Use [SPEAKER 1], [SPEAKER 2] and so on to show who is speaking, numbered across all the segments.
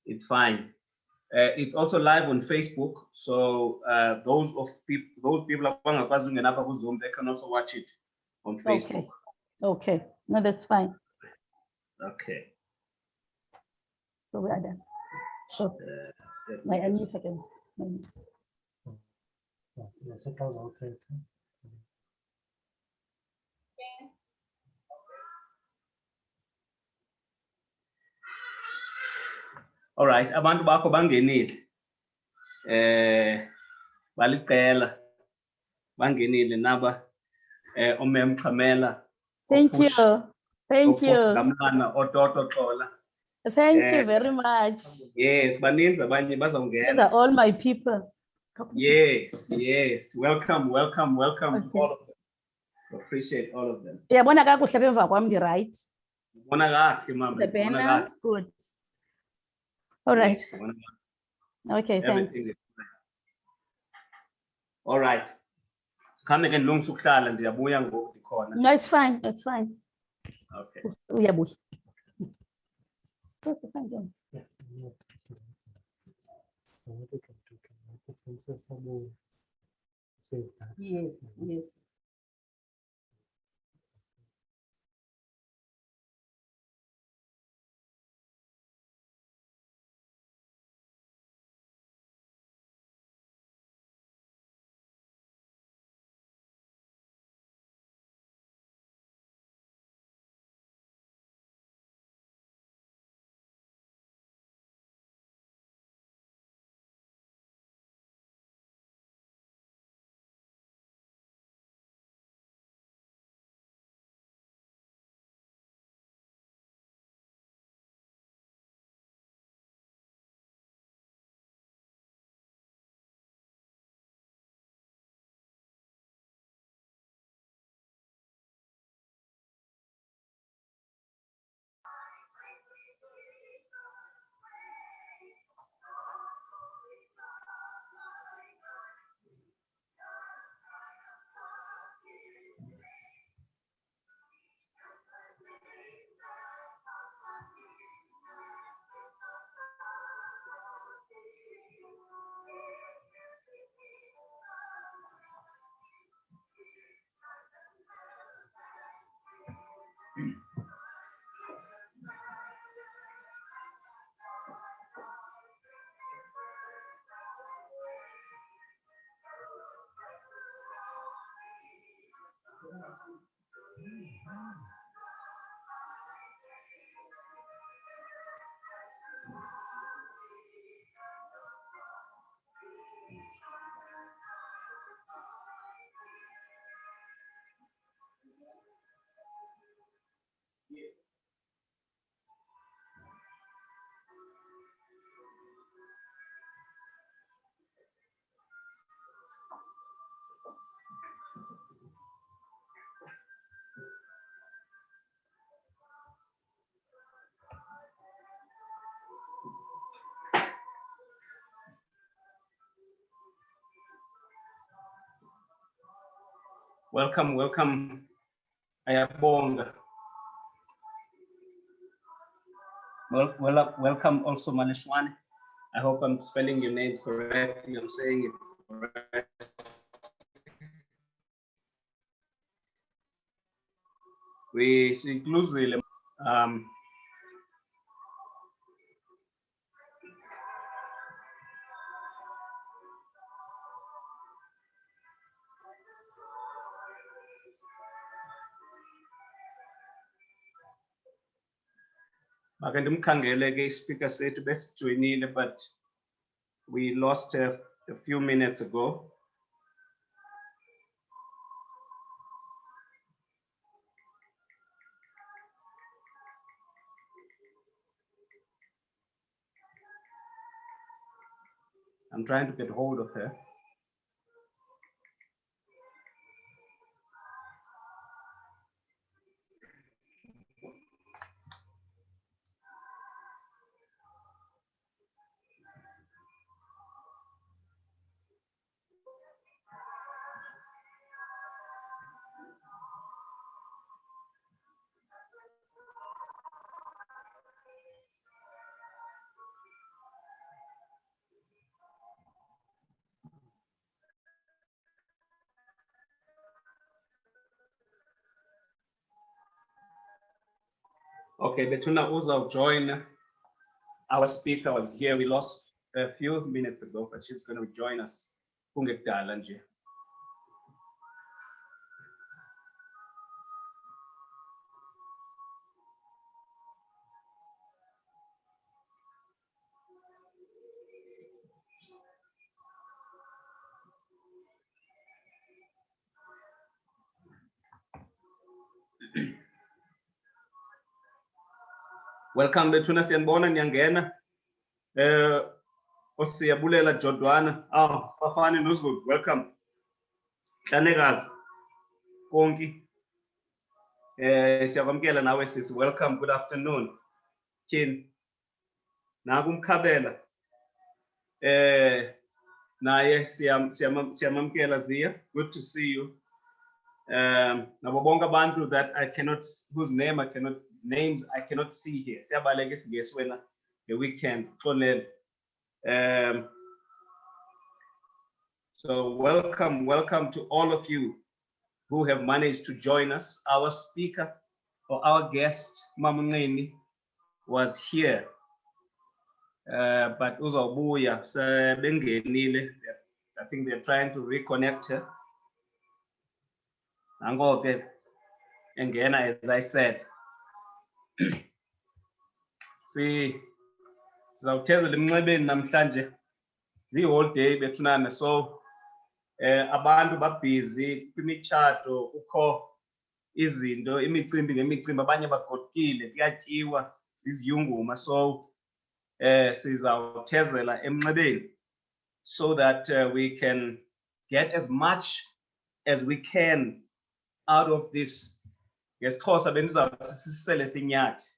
[SPEAKER 1] It's fine. It's also live on Facebook. So those people abangakwazi ukungena apha ku-Zoom, they can also watch it on Facebook.
[SPEAKER 2] Okay. No, that's fine.
[SPEAKER 1] Okay.
[SPEAKER 2] So we are done. Sure. My unmute again.
[SPEAKER 1] All right, abantu bakho bangenile. Baliqela bangenile naba omem Xamela.
[SPEAKER 2] Thank you. Thank you.
[SPEAKER 1] Ngamlana ototo xola.
[SPEAKER 2] Thank you very much.
[SPEAKER 1] Yes, baninzi abanye
[SPEAKER 2] These
[SPEAKER 1] bazawungena.
[SPEAKER 2] are all my people.
[SPEAKER 1] Yes. Welcome to all of them. Appreciate all of them.
[SPEAKER 2] Uyabona kakuhle bemva kwami, right?
[SPEAKER 1] Ubona kahle mama.
[SPEAKER 2] The
[SPEAKER 1] Ubona
[SPEAKER 2] banner.
[SPEAKER 1] kahle.
[SPEAKER 2] Good. All right.
[SPEAKER 1] Yes, ubona kahle.
[SPEAKER 2] Okay, thanks.
[SPEAKER 1] Everything is fine. All right. Khame ke ndilungisa ukuhlala ndiyabuya ngoku ndikhona.
[SPEAKER 2] No, it's fine. It's fine.
[SPEAKER 1] Okay.
[SPEAKER 2] Uyabuya. It's fine, John. Yes.
[SPEAKER 1] Welcome. Ayabonga. Welcome also Maleshwane. I hope I'm spelling your name correctly. I'm saying it correctly. We inclusive. Makandimkhangele ke speaker sethu besijoyinile, but we lost a few minutes ago. I'm trying to get hold of her. Okay, Betuna Uza join. Our speaker was here. We lost a few minutes ago, but she's going to join us. Welcome Betuna Siyanbona Nyangena. Osiyabulela Jodwana. Bafani noZulu. Welcome. Hlanekazi. Konki. Siyakwamkela nawe sisi. Welcome. Good afternoon. Kin. Nakumkhabela. Naye siyamamkela Zia. Good to see you. Nabo bonke abantu that I cannot, whose names I cannot see here. Siyabaleka isingesi wena the weekend. So welcome to all of you who have managed to join us. Our speaker or our guest, Mama Nqini, was here. But uzawubuya sebengenile. I think they're trying to reconnect her. Nangoke engena, as I said. Sizawuthezela emnxebeni namhlanje zi-whole day bethunana, so abantu babhizi kwimitshato, kukho izinto, imicimbi ngemicimbi, abanye bagodukile, kuyatyiwa ziziyunguma, so sizawuthezela emnxebeni so that we can get as much as we can out of this. NgesiXhosa bendizawuthi sisele sinyathi.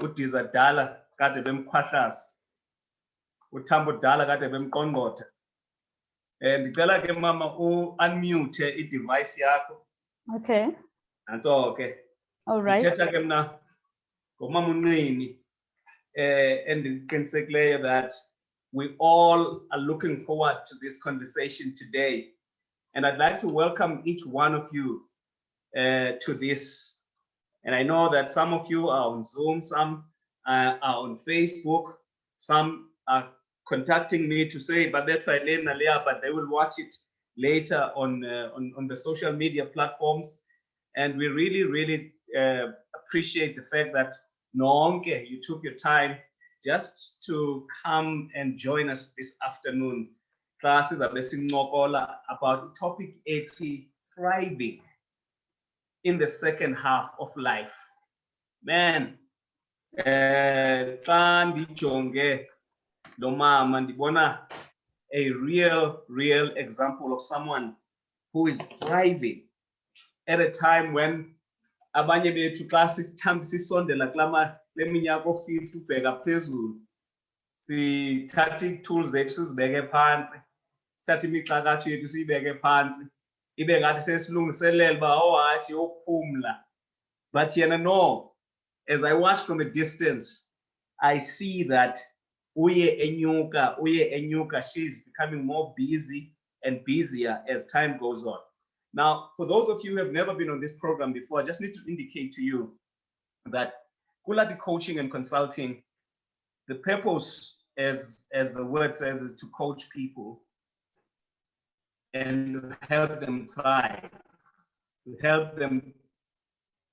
[SPEAKER 1] Udiza dala kade bemkhwahlaza, uThambo dala kade bemqongqotha. Ndicela ke mama unmute i-device yakho.
[SPEAKER 2] Okay.
[SPEAKER 1] Nantso ke.
[SPEAKER 2] All right.
[SPEAKER 1] Ndithetha ke mna ngomama uNqini, endiqinisekileyo that we all are looking forward to this conversation today. And I'd like to welcome each one of you to this. And I know that some of you are on Zoom, some are on Facebook, some are contacting me to say, but they will watch it later on the social media platforms. And we really appreciate the fact that Nonke, you took your time just to come and join us this afternoon. Classes are about topic 80, thriving in the second half of life. Man, xa ndijonge lo mama ndibona a real example of someone who is thriving at a time when abanye bethu xa sisondela kule minyaka o-50 ubheka phezulu, sithatha ii-tools zethu sizibeke phansi, sithatha imixakatho yethu siyibeke phansi, ibe ngathi sesilungiselela uba hayi siyophumla. But yena no, as I watch from a distance, I see that uye enyuka, she's becoming more busy and busier as time goes on. Now, for those of you who have never been on this program before, I just need to indicate to you that Kulati Coaching and Consulting, the purpose, as the word says, is to coach people and help them thrive, to help them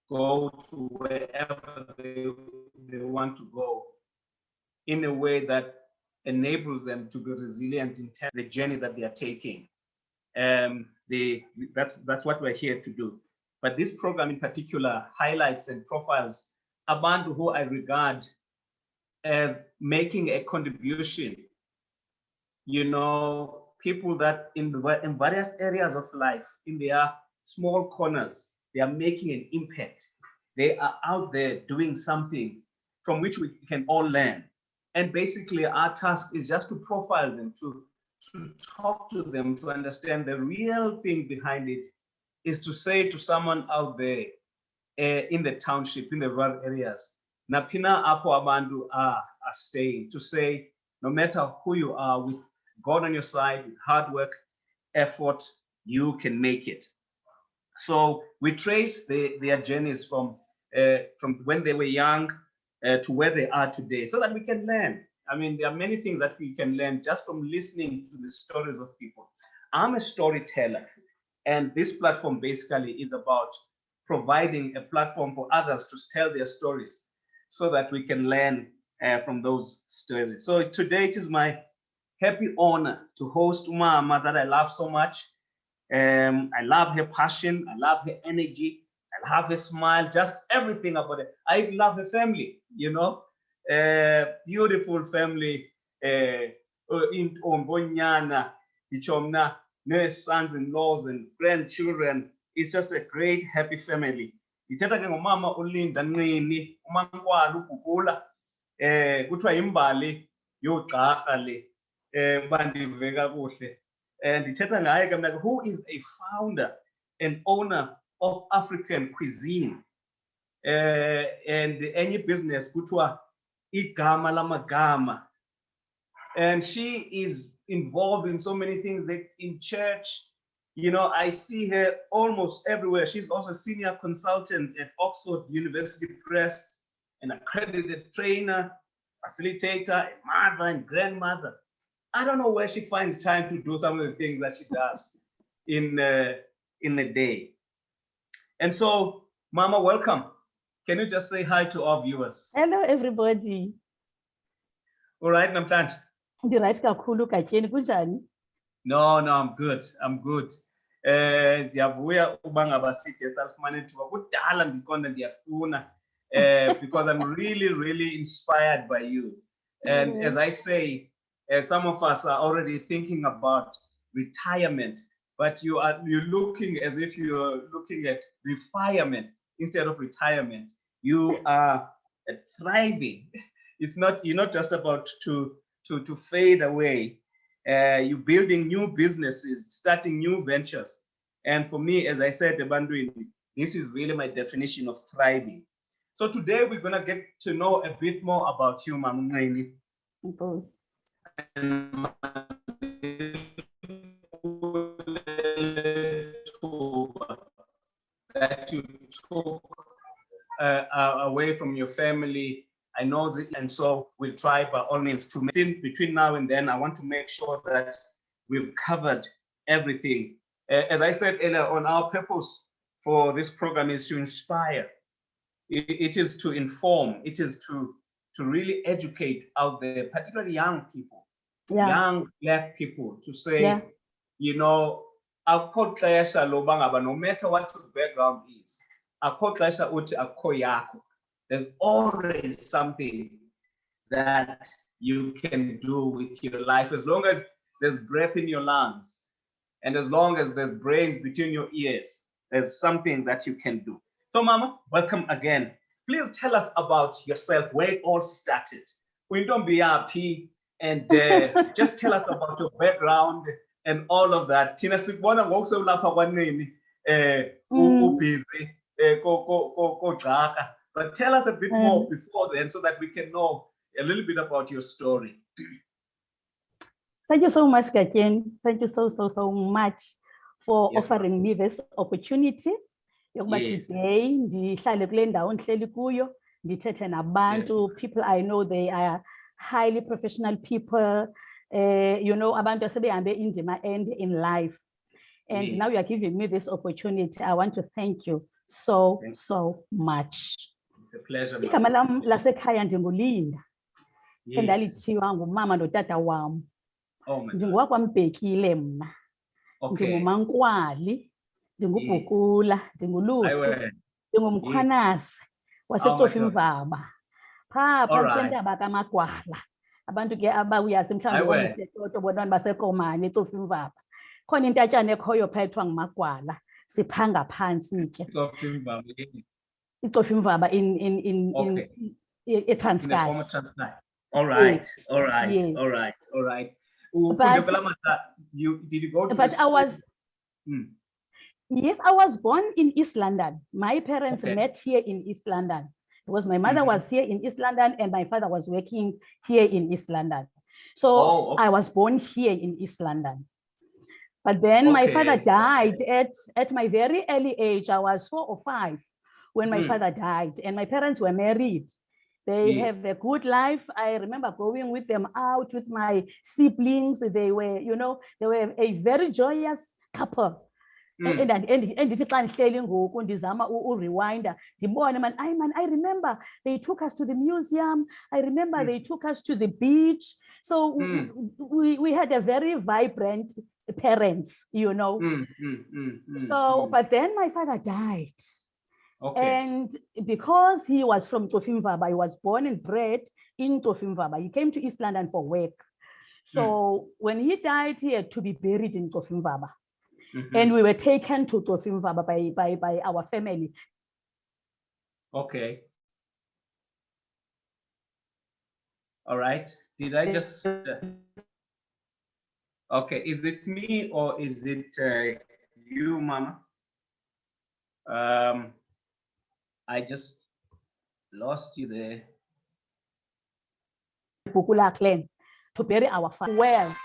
[SPEAKER 1] go to wherever they want to go in a way that enables them to be resilient in the journey that they are taking. That's what we're here to do. But this program in particular highlights and profiles abantu who I regard as making a contribution. You know, people that in various areas of life, in their small corners, they are making an impact. They are out there doing something from which we can all learn. And basically our task is just to profile them, to talk to them, to understand the real thing behind it, is to say to someone out there in the township, in the rural areas, napina apo abandu are staying, to say, no matter who you are, with God on your side, with hard work, effort, you can make it. So we trace their journeys from from when they were young to where they are today, so that we can learn. I mean, there are many things that we can learn just from listening to the stories of people. I'm a storyteller, and this platform basically is about providing a platform for others to tell their stories so that we can learn from those stories. So today it is my happy honor to host Mama that I love so much. I love her passion, I love her energy, I love her smile, just everything about it. I love her family, you know, beautiful family in Ombonyana, Ichomna, sons-in-laws and grandchildren. It's just a great, happy family. Ithetha ke ngomama uLinda Nqini, uMaNkwala uGugula, kuthiwa imbali yogqarha le, bandive kakuhle. And ithetha ngaye ke mna, who is a founder and owner of African cuisine. And any business kuthiwa igama lamagama. And she is involved in so many things, like in church. You know, I see her almost everywhere. She's also a senior consultant at Oxford University Press, an accredited trainer, facilitator, a mother and grandmother. I don't know where she finds time to do some of the things that she does in a day. And so, Mama, welcome. Can you just say hi to our viewers?
[SPEAKER 2] Hello, everybody.
[SPEAKER 1] All right, Namhlanje.
[SPEAKER 2] Right, kakhulu Katyeni, kunjani?
[SPEAKER 1] No, I'm good. I'm good. Ndiyavuya uba ngaba side salifumana ithuba kudala ndiqonda ndiyakufuna because I'm really inspired by you. And as I say, some of us are already thinking about retirement, but you're looking as if you're looking at refinement instead of retirement. You are thriving. You're not just about to fade away. You're building new businesses, starting new ventures. And for me, as I said, this is really my definition of thriving. So today we're going to get to know a bit more about you, Mama Nqini. That you took away from your family. I know that, and so we'll try by all means to between now and then. I want to make sure that we've covered everything. As I said earlier, on our purpose for this program is to inspire. It is to inform. It is to really educate out there, particularly young people, young Black people, to say, you know, no matter what your background is, there's always something that you can do with your life, as long as there's breath in your lungs and as long as there's brains between your ears. There's something that you can do. So, Mama, welcome again. Please tell us about yourself, where it all started. We don't be RP, and just tell us about your background and all of that. Tina Sikwana also lapha kwanini busy but tell us a bit more before then so that we can know a little bit about your story.
[SPEAKER 2] Thank you so much, Katyeni. Thank you so much for offering me this opportunity. Today, ndihlale kule ndawo ndihleli kuyo, ndithethe nabantu, people I know they are highly professional people, you know, abantu asebehambe indima ende in life. And now you are giving me this opportunity. I want to thank you so much.
[SPEAKER 1] It's a pleasure.
[SPEAKER 2] Igama lam lasekhaya ndinguLinda. Endalithiwa ngumama notata wam. NdingowakwaMbhekile mna. NdinguMaNkwali, ndinguBhukula, ndingulusi, ndingumkhwanasi waseCofimvaba. Phaa phantsi kwentaba kaMagwala. Abantu ke abawuyazi mhlawumbi onisetoto bona baseKomani eCofimvaba. Khona intatyana ekhoyo phaa ethiwa nguMagwala. Siphanga phansi ke. iCofimvaba in Transkei.
[SPEAKER 1] All right.
[SPEAKER 2] But
[SPEAKER 1] did you go to
[SPEAKER 2] but I was yes, I was born in East London. My parents met here in East London because my mother was here in East London and my father was working here in East London. So I was born here in East London. But then my father died at my very early age. I was 4 or 5 when my father died, and my parents were married. They have a good life. I remember going with them out with my siblings. They were, you know, they were a very joyous couple. And ndithi xa ndihleli ngoku ndizama urewinder ndibone man, I remember they took us to the museum. I remember they took us to the beach. So we had a very vibrant parents, you know. So, but then my father died. And because he was from Tofimvaba, he was born and bred in Tofimvaba. He came to East London for work. So when he died, he had to be buried in Tofimvaba. And we were taken to Tofimvaba by our family.
[SPEAKER 1] Okay. All right. Did I just... Okay, is it me or is it you, Mama? I just lost you there.
[SPEAKER 2] Clan to bury our father. Well,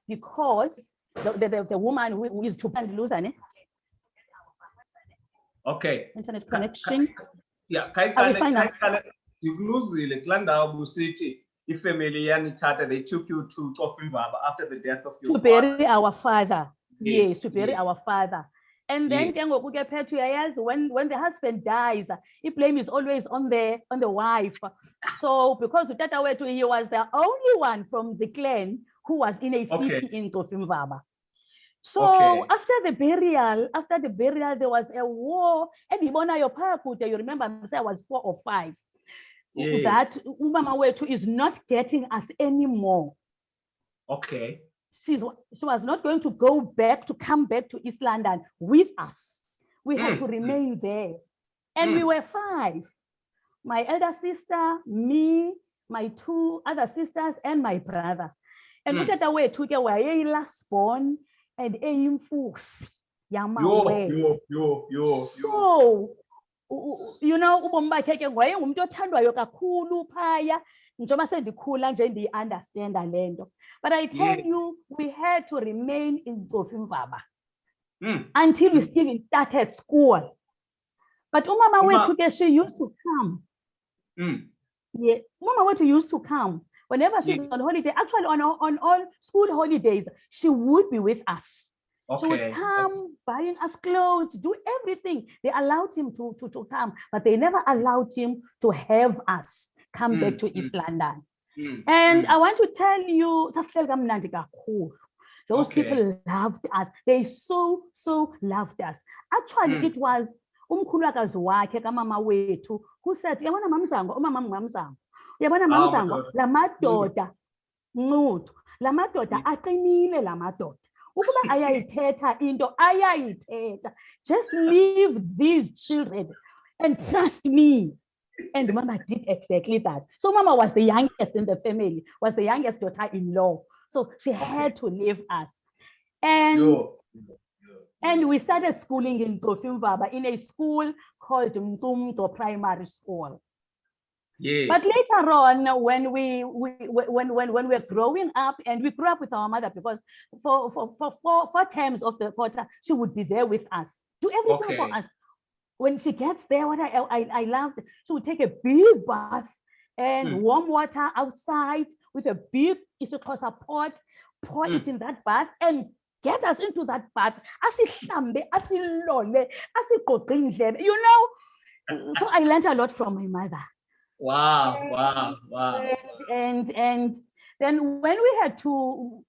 [SPEAKER 2] because the woman who is to lose an internet connection.
[SPEAKER 1] Yeah, if family they took you to Tofimvaba after the death of your
[SPEAKER 2] father. To bury our father. Yes, to bury our father. And then when the husband dies, the blame is always on the wife. So because he was the only one from the clan who was in a city in Tofimvaba. So after the burial, there was a war. And you remember I was 4 or 5. That Umama Wetu is not getting us anymore.
[SPEAKER 1] Okay.
[SPEAKER 2] She was not going to come back to East London with us. We had to remain there. And we were 5. My elder sister, me, my 2 other sisters, and my brother. And we got away to get away last born and aim force. So, you know, understand Alendo. But I tell you, we had to remain in Tofimvaba until we still started school. But Umama Wetu, she used to come. Yeah, Mama Wetu used to come whenever she's on holiday. Actually, on all school holidays, she would be with us. She would come, buying us clothes, do everything. They allowed him to come, but they never allowed him to have us come back to East London. And I want to tell you, those people loved us. They so loved us. Actually, it was umkhulukazi wakhe kamama wethu who said, yabona mamzango, mamzango, yabona mamzango, la madoda ncuthu, la madoda aqinile la madoda. Ukuba ayayithetha into ayayithetha. Just leave these children and trust me. And Mama did exactly that. So Mama was the youngest in the family, was the youngest daughter-in-law. So she had to leave us. And we started schooling in Tofimvaba in a school called Mtumto Primary School.
[SPEAKER 1] Yes.
[SPEAKER 2] But later on, when we were growing up, and we grew up with our mother, because for 4 terms of the quarter, she would be there with us, do everything for us. When she gets there, what I loved, she would take a big bath and warm water outside with a big pot, pour it in that bath, and get us into that bath. You know, so I learned a lot from my mother.
[SPEAKER 1] Wow.
[SPEAKER 2] And then when we had to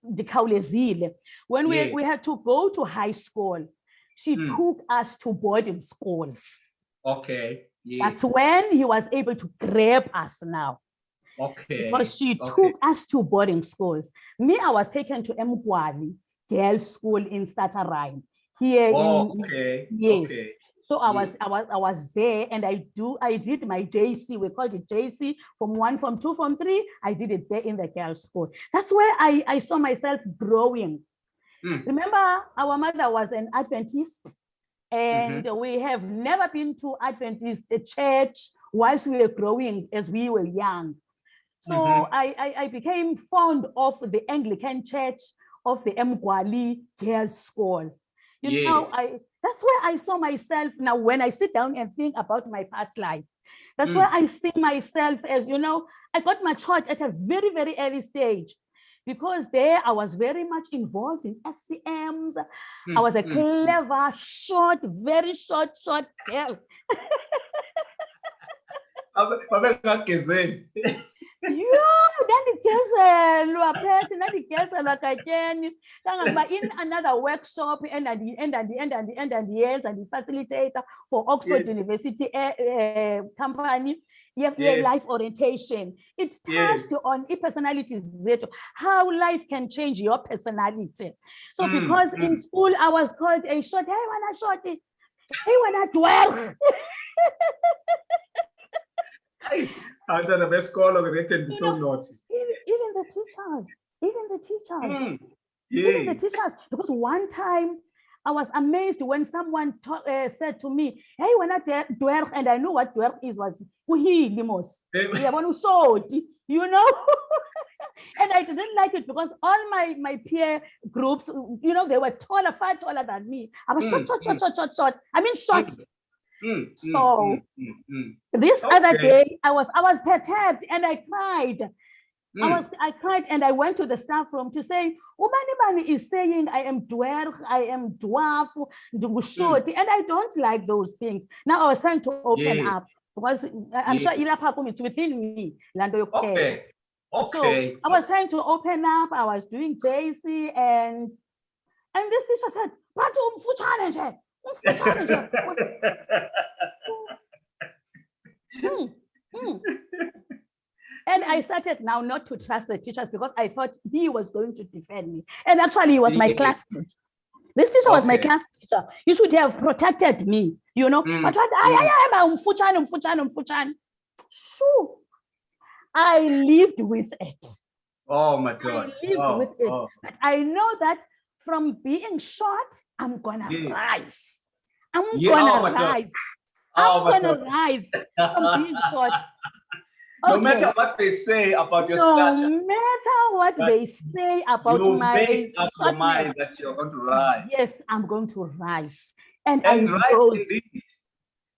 [SPEAKER 2] when we had to go to high school, she took us to boarding schools.
[SPEAKER 1] Okay. Yes.
[SPEAKER 2] That's when he was able to grab us now.
[SPEAKER 1] Okay.
[SPEAKER 2] Because she took us to boarding schools. Me, I was taken to Mgwali Girls School in Stutterine. Here yes.
[SPEAKER 1] Okay.
[SPEAKER 2] So I was there, and I did my JC. We called it JC, Form 1, Form 2, Form 3. I did it there in the girls' school. That's where I saw myself growing. Remember, our mother was an Adventist, and we have never been to Adventist church whilst we were growing as we were young. So I became fond of the Anglican church of the Mgwali Girls School. You know, That's where I saw myself. Now, when I sit down and think about my past life, that's where I see myself as, I got matured at a very, very early stage, because there I was very much involved in SCMs. I was a clever, very short girl. In another workshop and the facilitator for Oxford University company, life orientation. It touched on personalities, how life can change your personality. So because in school I was called a short, hey, when I shorty, hey, when I dwell.
[SPEAKER 1] I don't know, best call of it can be so naughty.
[SPEAKER 2] Even the teachers, because one time I was amazed when someone said to me, hey, when I dwerg, and I know what dwerg was and I didn't like it because all my peer groups, they were far taller than me. I was short. I mean short. This other day, I was perturbed and I cried. I cried and I went to the staff room to say, Ubani is saying I am dwarf, I am dwarf, short, and I don't like those things. Now I was trying to open up because I'm sure it's within me.
[SPEAKER 1] Okay.
[SPEAKER 2] So I was trying to open up. I was doing JC and this teacher said, And I started now not to trust the teachers because I thought he was going to defend me. And actually, he was my class teacher. This teacher was my class teacher. He should have protected me, But what Shoo. I lived with it.
[SPEAKER 1] Oh my God.
[SPEAKER 2] I lived with it. But I know that from being short, I'm gonna rise. I'm gonna rise. I'm gonna rise from being short.
[SPEAKER 1] No matter what they say about your stature.
[SPEAKER 2] No matter what they say about my
[SPEAKER 1] make up your mind that you're going to rise.
[SPEAKER 2] Yes, I'm going to rise. And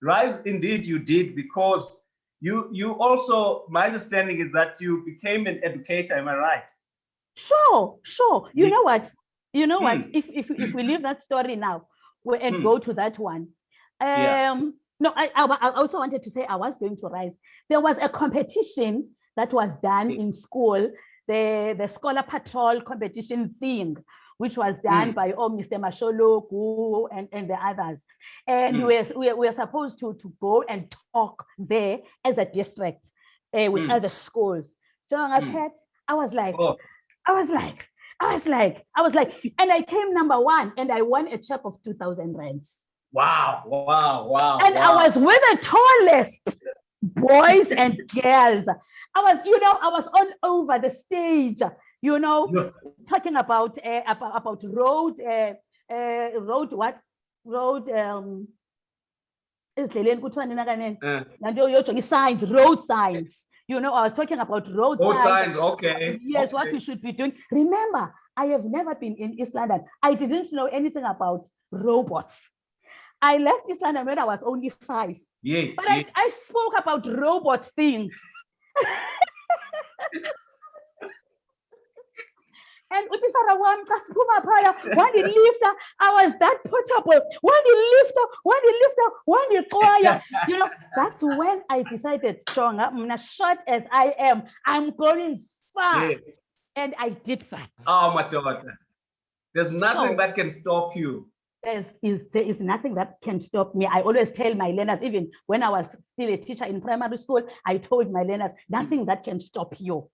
[SPEAKER 1] rise indeed you did, because you also, my understanding is that you became an educator, am I right?
[SPEAKER 2] Sure. You know what? If we leave that story now and go to that one. No, I also wanted to say I was going to rise. There was a competition that was done in school, the Scholar Patrol competition thing, which was done by Mr. Masholo and the others. And we were supposed to go and talk there as a district with other schools. So I was like, and I came number 1 and I won a check of 2,000 rands.
[SPEAKER 1] Wow.
[SPEAKER 2] And I was with the tallest boys and girls. I was all over the stage, talking about road signs. I was talking about road signs.
[SPEAKER 1] Okay.
[SPEAKER 2] Yes, what we should be doing. Remember, I have never been in East London. I didn't know anything about robots. I left East London when I was only 5. But I spoke about robot things. And one lifter, I was that portable. One choir. That's when I decided, short as I am, I'm going far. And I did that.
[SPEAKER 1] Oh my daughter. There's nothing that can stop you.
[SPEAKER 2] There is nothing that can stop me. I always tell my learners, even when I was still a teacher in primary school, I told my learners, nothing that can stop you.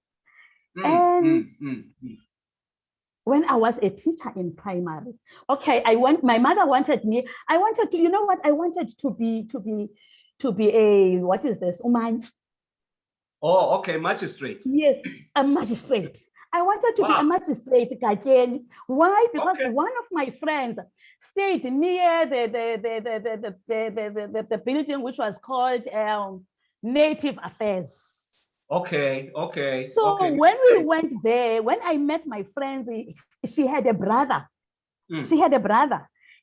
[SPEAKER 2] When I was a teacher in primary, my mother wanted me. I wanted to, I wanted to be a, what is this?
[SPEAKER 1] Oh, okay, magistrate.
[SPEAKER 2] Yes, a magistrate. I wanted to be a magistrate again. Why? Because one of my friends stayed near the building which was called Native Affairs.
[SPEAKER 1] Okay.
[SPEAKER 2] So when we went there, when I met my friends, she had a brother.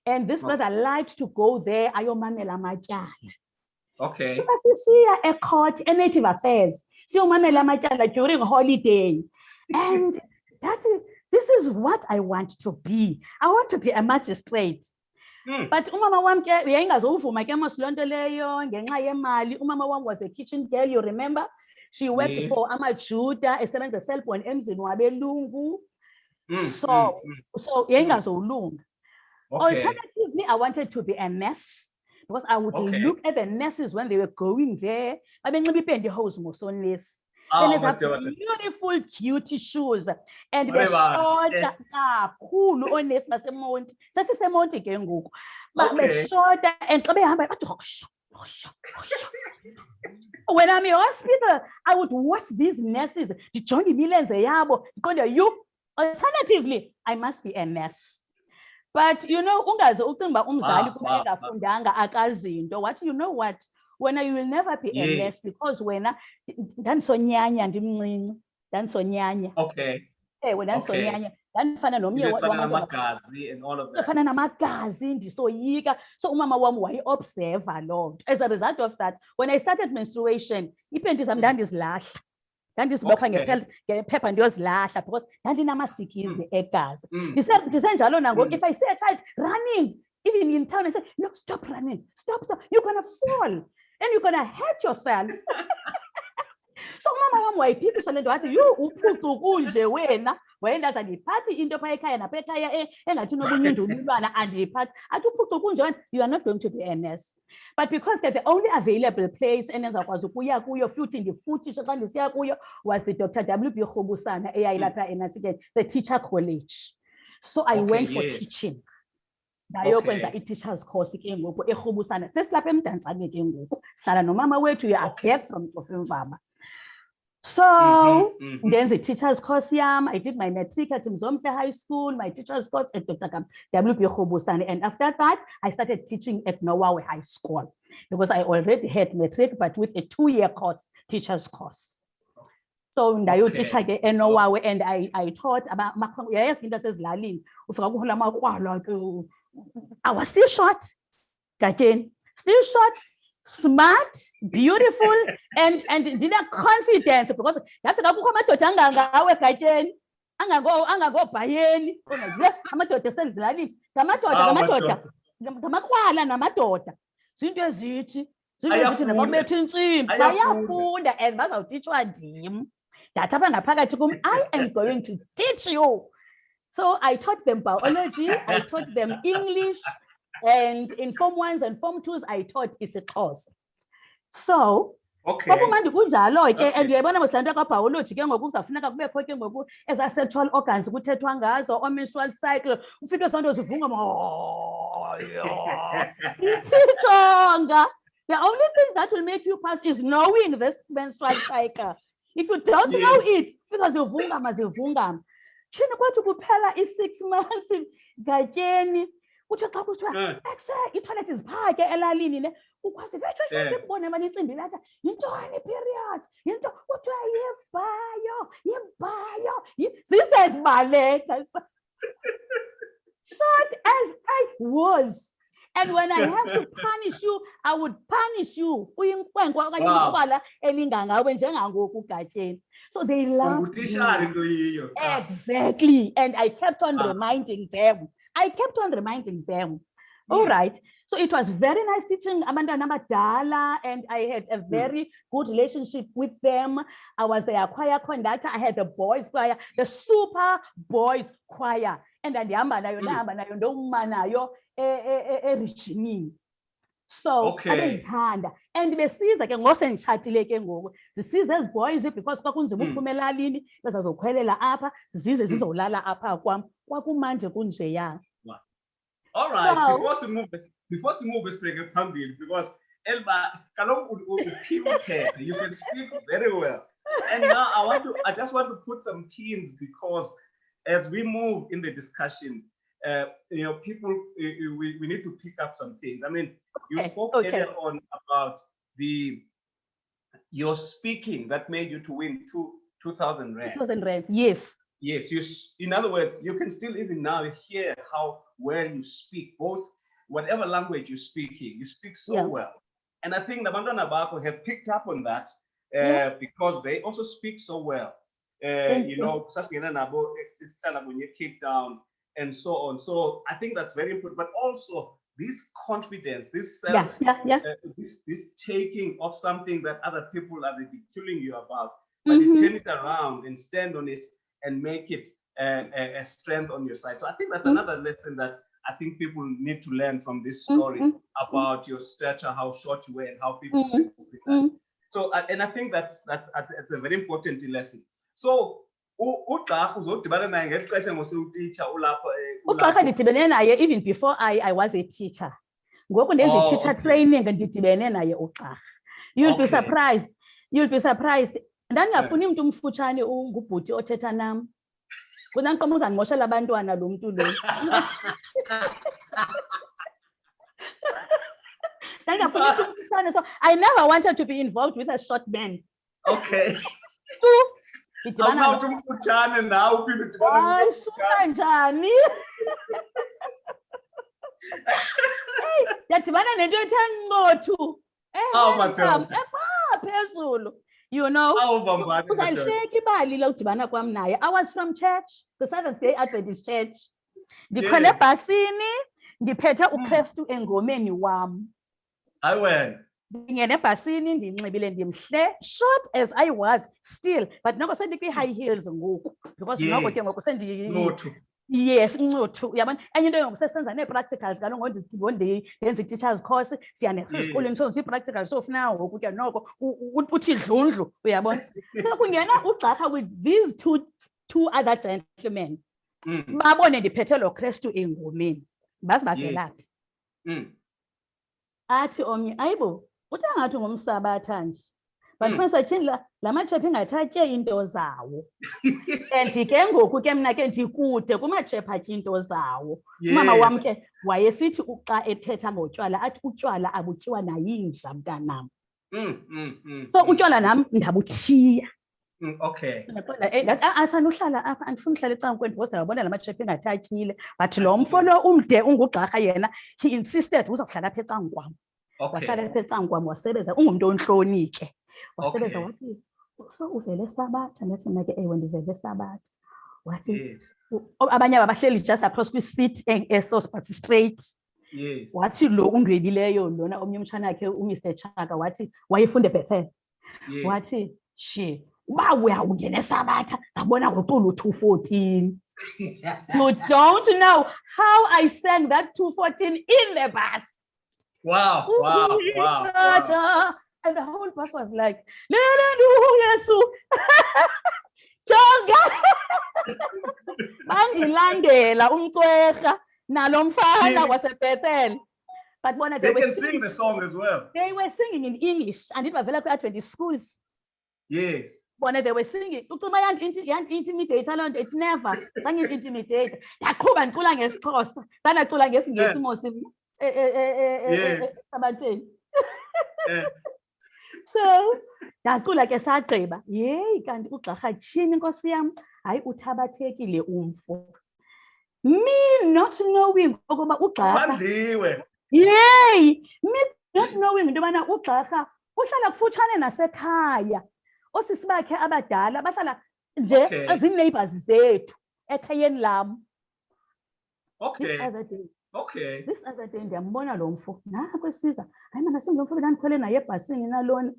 [SPEAKER 2] And this brother liked to go there, ayomamela amatyala.
[SPEAKER 1] Okay.
[SPEAKER 2] So sasisiya ecourt, native affairs, siyomamela amatyala during holiday. And this is what I want to be. I want to be a magistrate. But umama wam ke yayingazovuma ke mos loo nto leyo ngenxa yemali. Umama wam was a kitchen girl, you remember? She worked for amaJuda, esebenza eSelborne emzini wabelungu. So yayingazolunga. Alternatively, I wanted to be a nurse because I would look at the nurses when they were going there. I mean, maybe the house mosonless. Then there's beautiful, cute shoes, and the short, cool, honest, Masemonti. Sasisemonti ke ngoku. But short and when I'm in hospital, I would watch these nurses. The Johnny Millions yabo. Alternatively, I must be a nurse. But you know, ungaze ucinga umzali kuba engafundanga akazinto. What you know what? When you will never be a nurse because when ndanisonyanya ndimncinci, ndanisonyanya.
[SPEAKER 1] Okay.
[SPEAKER 2] When ndanisonyanya, ndandifana nomnye
[SPEAKER 1] wamagazi and all of that.
[SPEAKER 2] Ndifana namagazi ndisoyika. So umama wam wayi-observa loo nto. As a result of that, when I started menstruation, iipenti zam ndandizilahla. Ndandizibopha ngephepha ndiyozilahla because ndandinamasikizi egazi. Ndisenjalo nangoku, if I see a child running, even in town, I say, look, stop running, stop, you're gonna fall and you're gonna hurt yourself. So mama wam wayiphikisha le nto wathi, yho uphucuku nje wena, wayendaza ndiyiphathi into phaa ekhaya napha ekhaya engathi nobunyindululwana andiyiphathi. Athi uphucuku nje wena, you are not going to be a nurse. But because the only available place endizawukwazi ukuya kuyo futhi ndifutshishe xa ndisiya kuyo was the Dr. W.B. Rhubusana eyayilapha eNasikeni, the teacher college. So I went for teaching. Ndayokwenza i-teachers course ke ngoku eRhubusana. Sesilapha eMdantsane ke ngoku. Sihlala nomama wethu, you are back from Tofimvaba. So then the teacher's course yam, I did my matric at Mzomfe High School, my teacher's course at Dr. W.B. Rhubusana. And after that, I started teaching at Lonwabo High School because I already had matric, but with a 2-year course, teacher's course. So ndayo teacher ke eNonwawe, and I taught about yes, into sasezilalini. Ufika kuhola makwala ke. I was still short. Again, still short. Smart, beautiful, and did confidence because that's what amadoda angangawe Gatyeni angago bhayeni amadoda esezilalini ngamakrwala namadoda zinto ezithi nabamethu intsimbi bayafunda and bazawutitshwa ndim ndathi apha ngaphakathi kum, I am going to teach you. So I taught them biology, I taught them English, and in Form 1s and Form 2s, I taught isiXhosa. So, kwakumandi kunjalo ke, and uyayibona moslanto kabiology ke ngoku kuzafuneka kubekho ke ngoku eza sexual organs kuthethwa ngazo, o menstrual cycle, ufike sonto zivunga the only thing that will make you pass is knowing this menstrual cycle. If you don't know it, because zivunga mazivunga. Chini kwathi kuphela i6 months Gatyeni. Uthi xa kuthiwa i-toilet iziphaa ke elalini ne ukwazi kubona mali intsimbi lapha yintoni period yinto kuthiwa yibhayo zisezibaleka. Short as I was, and when I have to punish you, I would punish you uyinkwenkwe okanye ukrwala elingangawe njengangoku Gatyeni. So they loved me. Exactly, and I kept on reminding them. All right. So it was very nice teaching abantwana abadala, and I had a very good relationship with them. I was their choir conductor. I had the boys choir, the super boys choir, and then ndihamba nayo ndoma nayo eRichinini. So abezithanda, and besiza ke ngosenditshatile ke ngoku zisiza ezi boys because kwakunzima uphuma elalini bezazokhwelela apha zize zizolala apha kwam, kwakumanje kunjeya.
[SPEAKER 1] All right, before we move Sprenge phambili, because Elba you can speak very well. And now I just want to put some keys, because as we move in the discussion, people, we need to pick up some things. I mean, you spoke earlier on about your speaking that made you to win 2,000 rand.
[SPEAKER 2] 2,000 rand, yes.
[SPEAKER 1] Yes, in other words, you can still even now hear how well you speak, both whatever language you're speaking, you speak so well. And I think the Bantwana Bako have picked up on that because they also speak so well. You know, Cape Town and so on. So I think that's very important. But also this confidence, this self, this taking of something that other people are ridiculing you about, but you turn it around and stand on it and make it a strength on your side. So I think that's another lesson that I think people need to learn from this story about your stature, how short you were, and how people. So, and I think that's a very important lesson. So,
[SPEAKER 2] even before I was a teacher. Teacher training and you'll be surprised. You'll be surprised. Ndangafuni umuntu umfutshane ungubhuti othetha nam. Kunankomo uzanimoshela abantwana lo muntu lo. So I never wanted to be involved with a short man.
[SPEAKER 1] Okay.
[SPEAKER 2] You know, I was from church, the Seventh-day Adventist Church. The Basini, the Peter Ukrestu engomeni wam.
[SPEAKER 1] I went.
[SPEAKER 2] Short as I was still, but no send high heels because yes, no true. And you know, sense and practicals. I don't want to one day, then the teacher's course, see an school and so practical. So now we can know would put it on. We are born. So with these two other gentlemen. Babon and the petal or crest to in women. Bas lap. Ati omi aibo. What I had to Sabatans. But once I change la machapping, I touch into Zawo. And he can go, who came like anti good, the Gumacha into Zawo. Mamma Wamke, why is it Uka et Tetamochuala at Uchuala Abuchua Naim Sabdanam? So Uchualanam Nabuchi.
[SPEAKER 1] Okay.
[SPEAKER 2] As I know, and Funchalatam was a one of my chapping at Tachil, but Lom follow de Unguka, he insisted was a Salapetanguam. Okay. Salapetanguam was said as a don't throw Nike. Okay. So uvele Sabbath and let's make it when the vele Sabbath. What is Abanya just across the street and esos but straight.
[SPEAKER 1] Yes.
[SPEAKER 2] What's you low unrebileyo, Lona Umchana, Mr. Chaga, what's it? Why you found the Bethe? What's it? She. Wow, we are getting a Sabbath. I want to go to 214. You don't know how I sang that 214 in the bus.
[SPEAKER 1] Wow.
[SPEAKER 2] And the whole bus was like, but one of
[SPEAKER 1] they can sing the song as well.
[SPEAKER 2] They were singing in English, and it was developed at the schools.
[SPEAKER 1] Yes.
[SPEAKER 2] When they were singing, intimidate, it never sang intimidate. So ndaqula ke sagqiba yeyi kanti ugqirha tshini nkosi yam hayi uthabathekile umfo me not knowing ukuba ugqirha yeyi me not knowing into yobana ugqirha uhlala kufutshane nasekhaya osisi bakhe abadala bahlala nje ezi-neighbours zethu ekhayeni lam.
[SPEAKER 1] Okay.
[SPEAKER 2] This other day, ndiyambona lo mfo nakwesiza hayi mana singulo mfo bendikhwele naye ebhasini nalona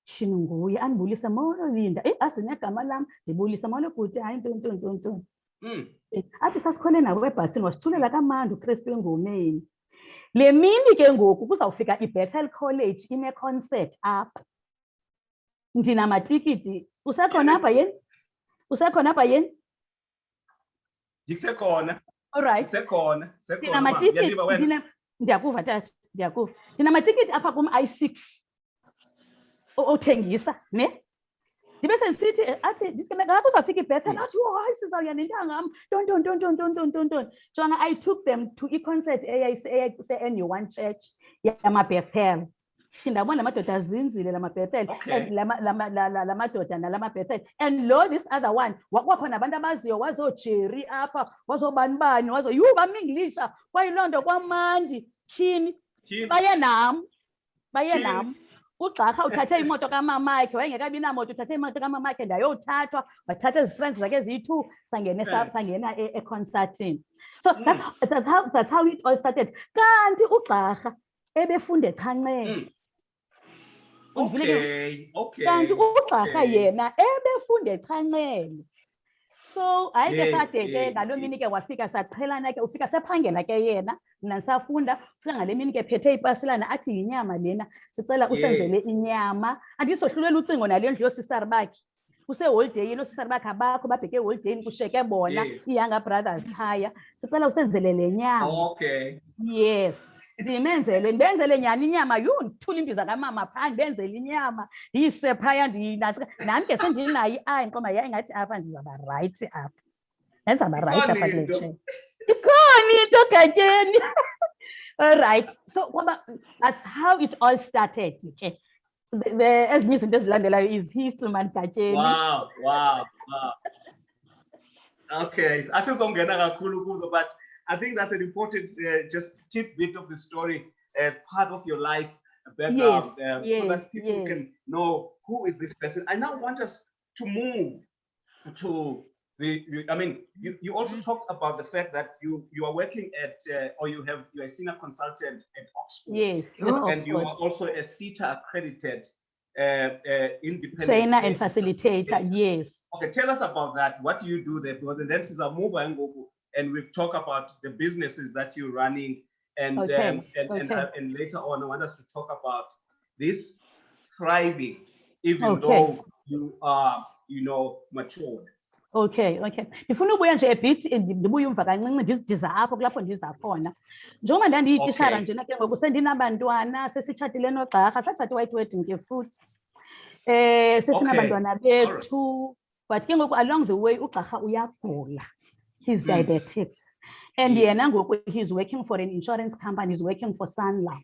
[SPEAKER 2] tshini nguye andibulisa molo Linda asinegama lam ndibulisa molo bhuti hayi ntontontonton athi sasikhwele nawe ebhasini wasithulela kamandi uChristu engomeni. Le mini ke ngoku kuzawufika iBethel College ine-concert apha ndinamatikiti. Usekhona apha yeni? Usekhona apha yeni?
[SPEAKER 1] Ndisekhona.
[SPEAKER 2] All right.
[SPEAKER 1] Sekhona.
[SPEAKER 2] Ndiyakuva tata, ndiyakuva. Ndinamatikiti apha kum I6 othengisa ne? Ndibe sesithi athi ndisikemeka kuzafika iBethel athi hayi sizawuya nentangam tonton. Jonga I took them to a concert eyayise NU1 church yamaBethel. ndabona amadoda azinzile lamabhethele
[SPEAKER 1] Okay.
[SPEAKER 2] and lamadoda nalamabhethele and lo this other one kwakhona abantu abaziyo wazojerry apha wazobani bani baminglisha kwayilondo kwamandi tyhini baye nam ugxarha uthathe imoto kamamakhe wayengekabi namoto uthathe imoto kamamakhe ndayothathwa wathatha ezi friends zakhe eziyi-2 sangena econcertini. So that's how it all started. Kanti ugxarha ebefunda eChanxele.
[SPEAKER 1] Okay.
[SPEAKER 2] Kanti ugxarha yena ebefunda eChanxele. So hayi ke sade ke ngaloo mini ke wafika saqhelana ke ufika sephangela ke yena mina nisafunda ufika ngale mini ke phethe ipasilana athi yinyama lena sicela usenzele inyama andisohlulela ucingo nale ndlu yosister bakhe kuseholiday nosisister bakhe abakho babheke eholiday kusheke bona i-younger brothers phaya sicela usenzele le nyama.
[SPEAKER 1] Okay.
[SPEAKER 2] Yes. Ndibenzele nyani inyama ndithula imbiza kamama phaa ndibenzele inyama ndiyise phaya nami ke sendinayo i-eye ndiqonda yayingathi apha ndizawuba rayithi apha ndenzawuba rayithi apha kule tshe ikhona into gatyeni. All right, so that's how it all started ke ezinye izinto ezilandelayo is history man gatyeni.
[SPEAKER 1] Wow. Okay, asizongena kakhulu kuzo, but I think that's an important just tidbit of the story as part of your life background, so that people can know who is this person. I now want us to move to I mean, you also talked about the fact that you are working at, or you're a senior consultant at Oxford.
[SPEAKER 2] Yes,
[SPEAKER 1] and you are also a CETA accredited independent
[SPEAKER 2] trainer and facilitator. Yes.
[SPEAKER 1] Okay, tell us about that. What do you do there? Because then since I move and we've talked about the businesses that you're running, and and later on I want us to talk about this thriving, even though you are, matured.
[SPEAKER 2] Okay. Ndifuna ubuya nje a bit ndibuye umva kancinci ndizidiza apho kulapho ndiza khona. Njengoba ndandiyitishara njena ke ngoku sendinabantwana sesitshatile nogxarha sathatha i-white wedding ke futhi. Sesinabantwana bethu, but ke ngoku along the way ugxarha uyagula. He's diabetic. And yena ngoku he's working for an insurance company, he's working for Sanlam.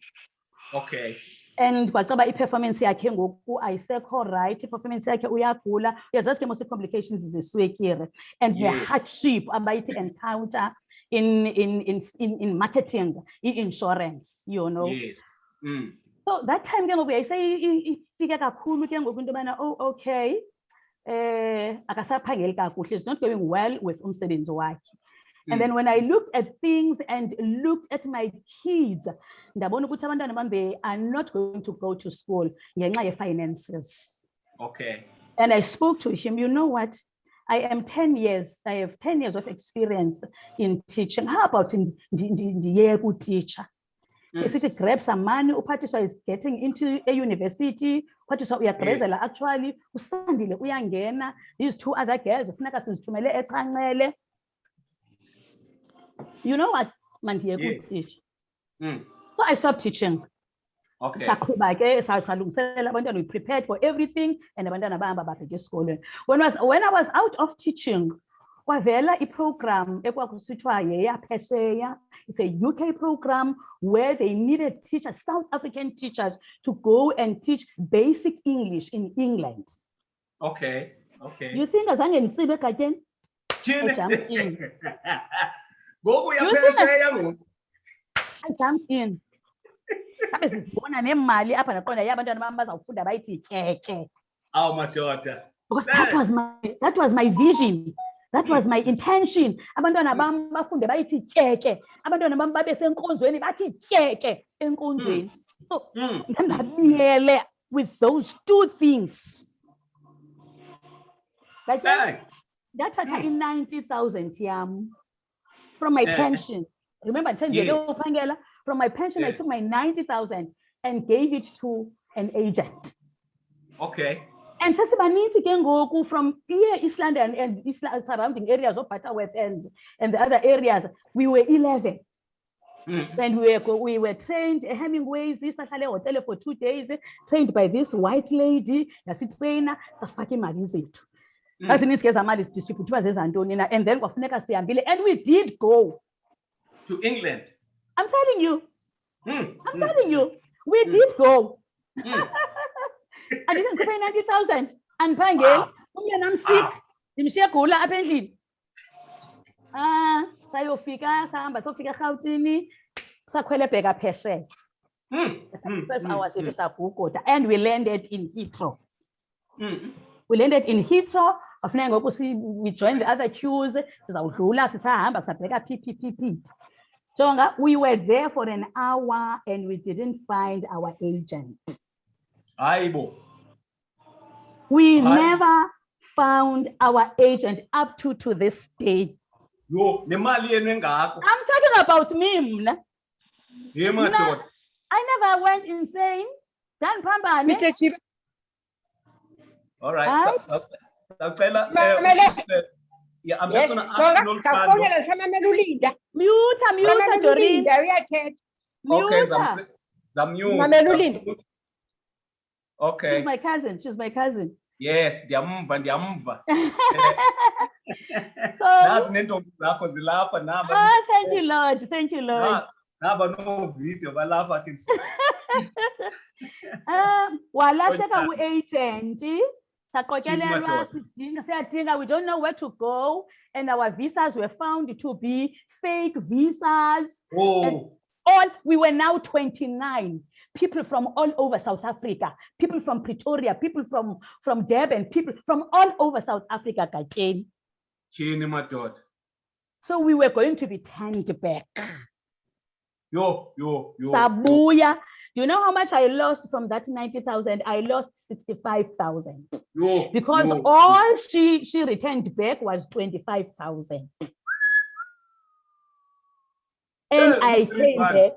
[SPEAKER 1] Okay.
[SPEAKER 2] And kwacaba i-performance yakhe ngoku ayisekho right, i-performance yakhe uyagula. Uyazazi ke most complications zeswekire and the hardship abayithi encounter in marketing i-insurance,
[SPEAKER 1] Yes.
[SPEAKER 2] So that time ke ngoku yayise ifike kakhulu ke ngoku into yobana okay, akasaphangeli kakuhle, is not going well with umsebenzi wakhe. And then when I looked at things and looked at my kids, ndabona ukuthi abantwana bami they are not going to go to school ngenxa ye-finances.
[SPEAKER 1] Okay.
[SPEAKER 2] And I spoke to him, you know what? I have 10 years of experience in teaching. How about ndiye ku-teacher? Sithi grab some money, uphathiswa is getting into a university, uphathiswa uyagqibezela actually, usandile uyangena, these 2 other girls funeka sizithumele eChanxele. You know what? Mandiye ku-teach. So I stopped teaching.
[SPEAKER 1] Okay.
[SPEAKER 2] Sakuba ke salungiselela abantwana, we prepared for everything and abantwana bahamba babheke esikolweni. When I was out of teaching, kwavela i-program ekwakusithiwa yeyaphesheya. It's a UK program where they needed teachers, South African teachers, to go and teach basic English in England.
[SPEAKER 1] Okay.
[SPEAKER 2] You think azange nditsibe gatyeni? I jumped in. I jumped in. Sabe sisibona nemali apha naqonda abantwana bami bazawufunda bayithi tyeke.
[SPEAKER 1] Oh my daughter.
[SPEAKER 2] Because that was my vision. That was my intention. Abantwana bami bafunde bayithi tyeke. Abantwana bami babe senkonzweni bathi tyeke enkonzweni. So ngabiyele with those 2 things. Like that in 90,000 yam from my pension. Remember, from my pension, I took my 90,000 and gave it to an agent.
[SPEAKER 1] Okay.
[SPEAKER 2] And sasibaninzi ke ngoku from here, East London and surrounding areas of Butterworth and the other areas, we were 11. And we were trained at Hemingway's, sahlale hotel for 2 days, trained by this white lady, yasitrainer, safaki imali zethu. Sasinizike zamali distributwa zezantoni na, and then kwafuneka sihambile, and we did go
[SPEAKER 1] to England.
[SPEAKER 2] I'm telling you. I'm telling you, we did go. Andithi ndikhuphe 90,000 andiphangeli umyeni am sick ndimshiye gula apha endlini. Sayofika sahamba sofika eRhawutini sakhwele ebheka phesheya. 12 hours yethu saguguda and we landed in Heathrow. We landed in Heathrow. Afuneka ngoku we joined the other queues. Sizawudlula sisahamba kusabheka PPP. Jonga, we were there for an hour and we didn't find our agent.
[SPEAKER 1] Aibo.
[SPEAKER 2] We never found our agent up to this day.
[SPEAKER 1] Yo, nemali yenu engako.
[SPEAKER 2] I'm talking about me, mna.
[SPEAKER 1] Hey, madoda.
[SPEAKER 2] I never went insane. Dan Pambane.
[SPEAKER 3] Mr. Chief.
[SPEAKER 1] All right. Yeah, I'm just going to ask
[SPEAKER 3] Linda.
[SPEAKER 2] Mute, Doreen.
[SPEAKER 1] Okay, the mute. Okay.
[SPEAKER 2] She's my cousin.
[SPEAKER 1] Yes, ndiyamuva.
[SPEAKER 2] Thank you, Lord.
[SPEAKER 1] Naba no video balapha I can see.
[SPEAKER 2] Walahleka ku-agent. Saqokelelwa siyadinga, we don't know where to go, and our visas were found to be fake visas. We were now 29 people from all over South Africa, people from Pretoria, people from Durban, people from all over South Africa came. So we were going to be turned back.
[SPEAKER 1] Yo.
[SPEAKER 2] Sabuya. Do you know how much I lost from that 90,000? I lost 65,000. Because all she returned back was 25,000. And I came back.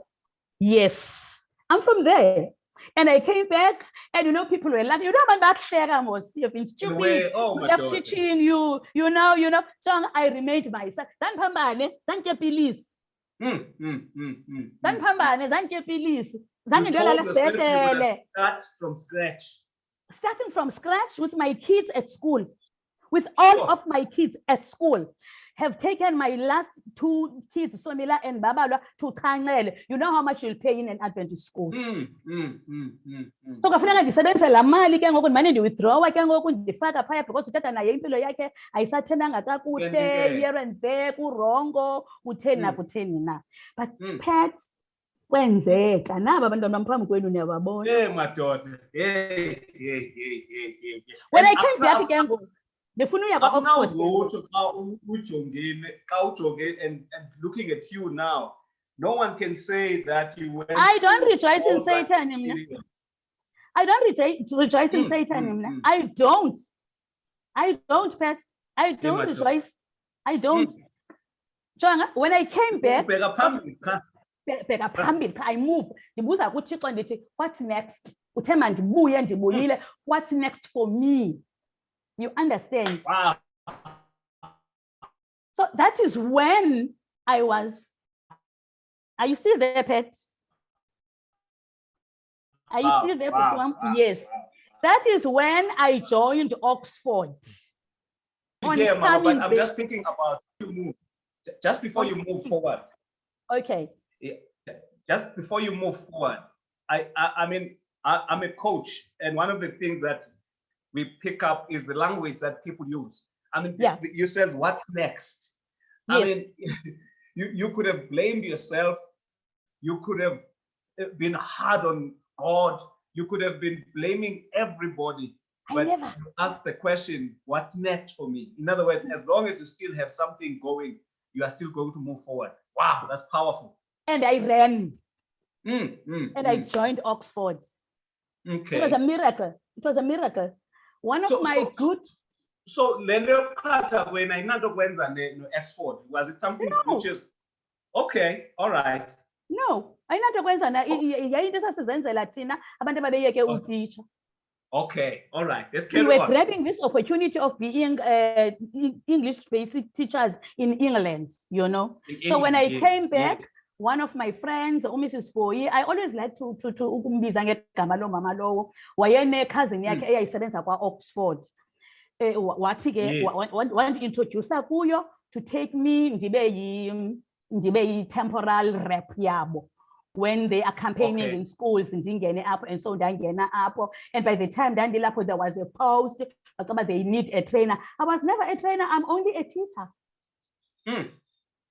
[SPEAKER 2] Yes, I'm from there. And I came back, and people were laughing. You know about that Ferramos, you've been stupid. Left teaching you know. So I remained myself. Dan Pambane, zanke pilisi. Dan Pambane, zanke pilisi.
[SPEAKER 1] Start from scratch.
[SPEAKER 2] Starting from scratch with my kids at school, with all of my kids at school. Have taken my last 2 kids, Somila and Babalwa, to Kangel. You know how much you'll pay in an Adventist school. So kafuneka ndisebenze la mali ke ngoku ndimane ndiwithdraw ke ngoku ndifaka phaya because utata naye impilo yakhe ayisathenanga kakuhle here and there kurongo utheni nakutheni na. But pets kwenzeka naba abantwana baphambi kwenu niyababona.
[SPEAKER 1] Madoda.
[SPEAKER 2] When I came back ke ngoku and
[SPEAKER 1] looking at you now, no one can say that you went.
[SPEAKER 2] I don't rejoice in Satan. I don't rejoice in Satan. I don't, Pat. I don't rejoice. I don't. When I came back, I moved. What's next? What's next for me? You understand?
[SPEAKER 1] Wow.
[SPEAKER 2] So that is when I was. Are you still there, Pat? Are you still there, Pat? Yes. That is when I joined Oxford.
[SPEAKER 1] Yeah, Mama, but I'm just thinking about you move. Just before you move forward.
[SPEAKER 2] Okay.
[SPEAKER 1] Yeah, just before you move forward, I mean, I'm a coach, and one of the things that we pick up is the language that people use. I mean, you says, what's next?
[SPEAKER 2] Yes.
[SPEAKER 1] I mean, you could have blamed yourself. You could have been hard on God. You could have been blaming everybody. But you ask the question, what's next for me? In other words, as long as you still have something going, you are still going to move forward. Wow, that's powerful.
[SPEAKER 2] And I ran. I joined Oxford.
[SPEAKER 1] Okay.
[SPEAKER 2] It was a miracle. It was a miracle. One of my good.
[SPEAKER 1] So, when I went to Oxford, was it something which is okay? All right.
[SPEAKER 2] No, I
[SPEAKER 1] Okay, all right. Let's
[SPEAKER 2] we were grabbing this opportunity of being English basic teachers in England, So when I came back, one of my friends, Mrs. Foyi, I always like to ukumbiza ngegama lo mama lowo, wayene cousin yakhe eyayisebenza kwa Oxford. Wathi ke want to introduce kuyo to take me ndibe yi temporal rep yabo. when they are campaigning
[SPEAKER 1] Okay.
[SPEAKER 2] in schools in Dingene Apple and so Dangena Apple. And by the time Dandilapo, there was a post about they need a trainer. I was never a trainer, I'm only a teacher.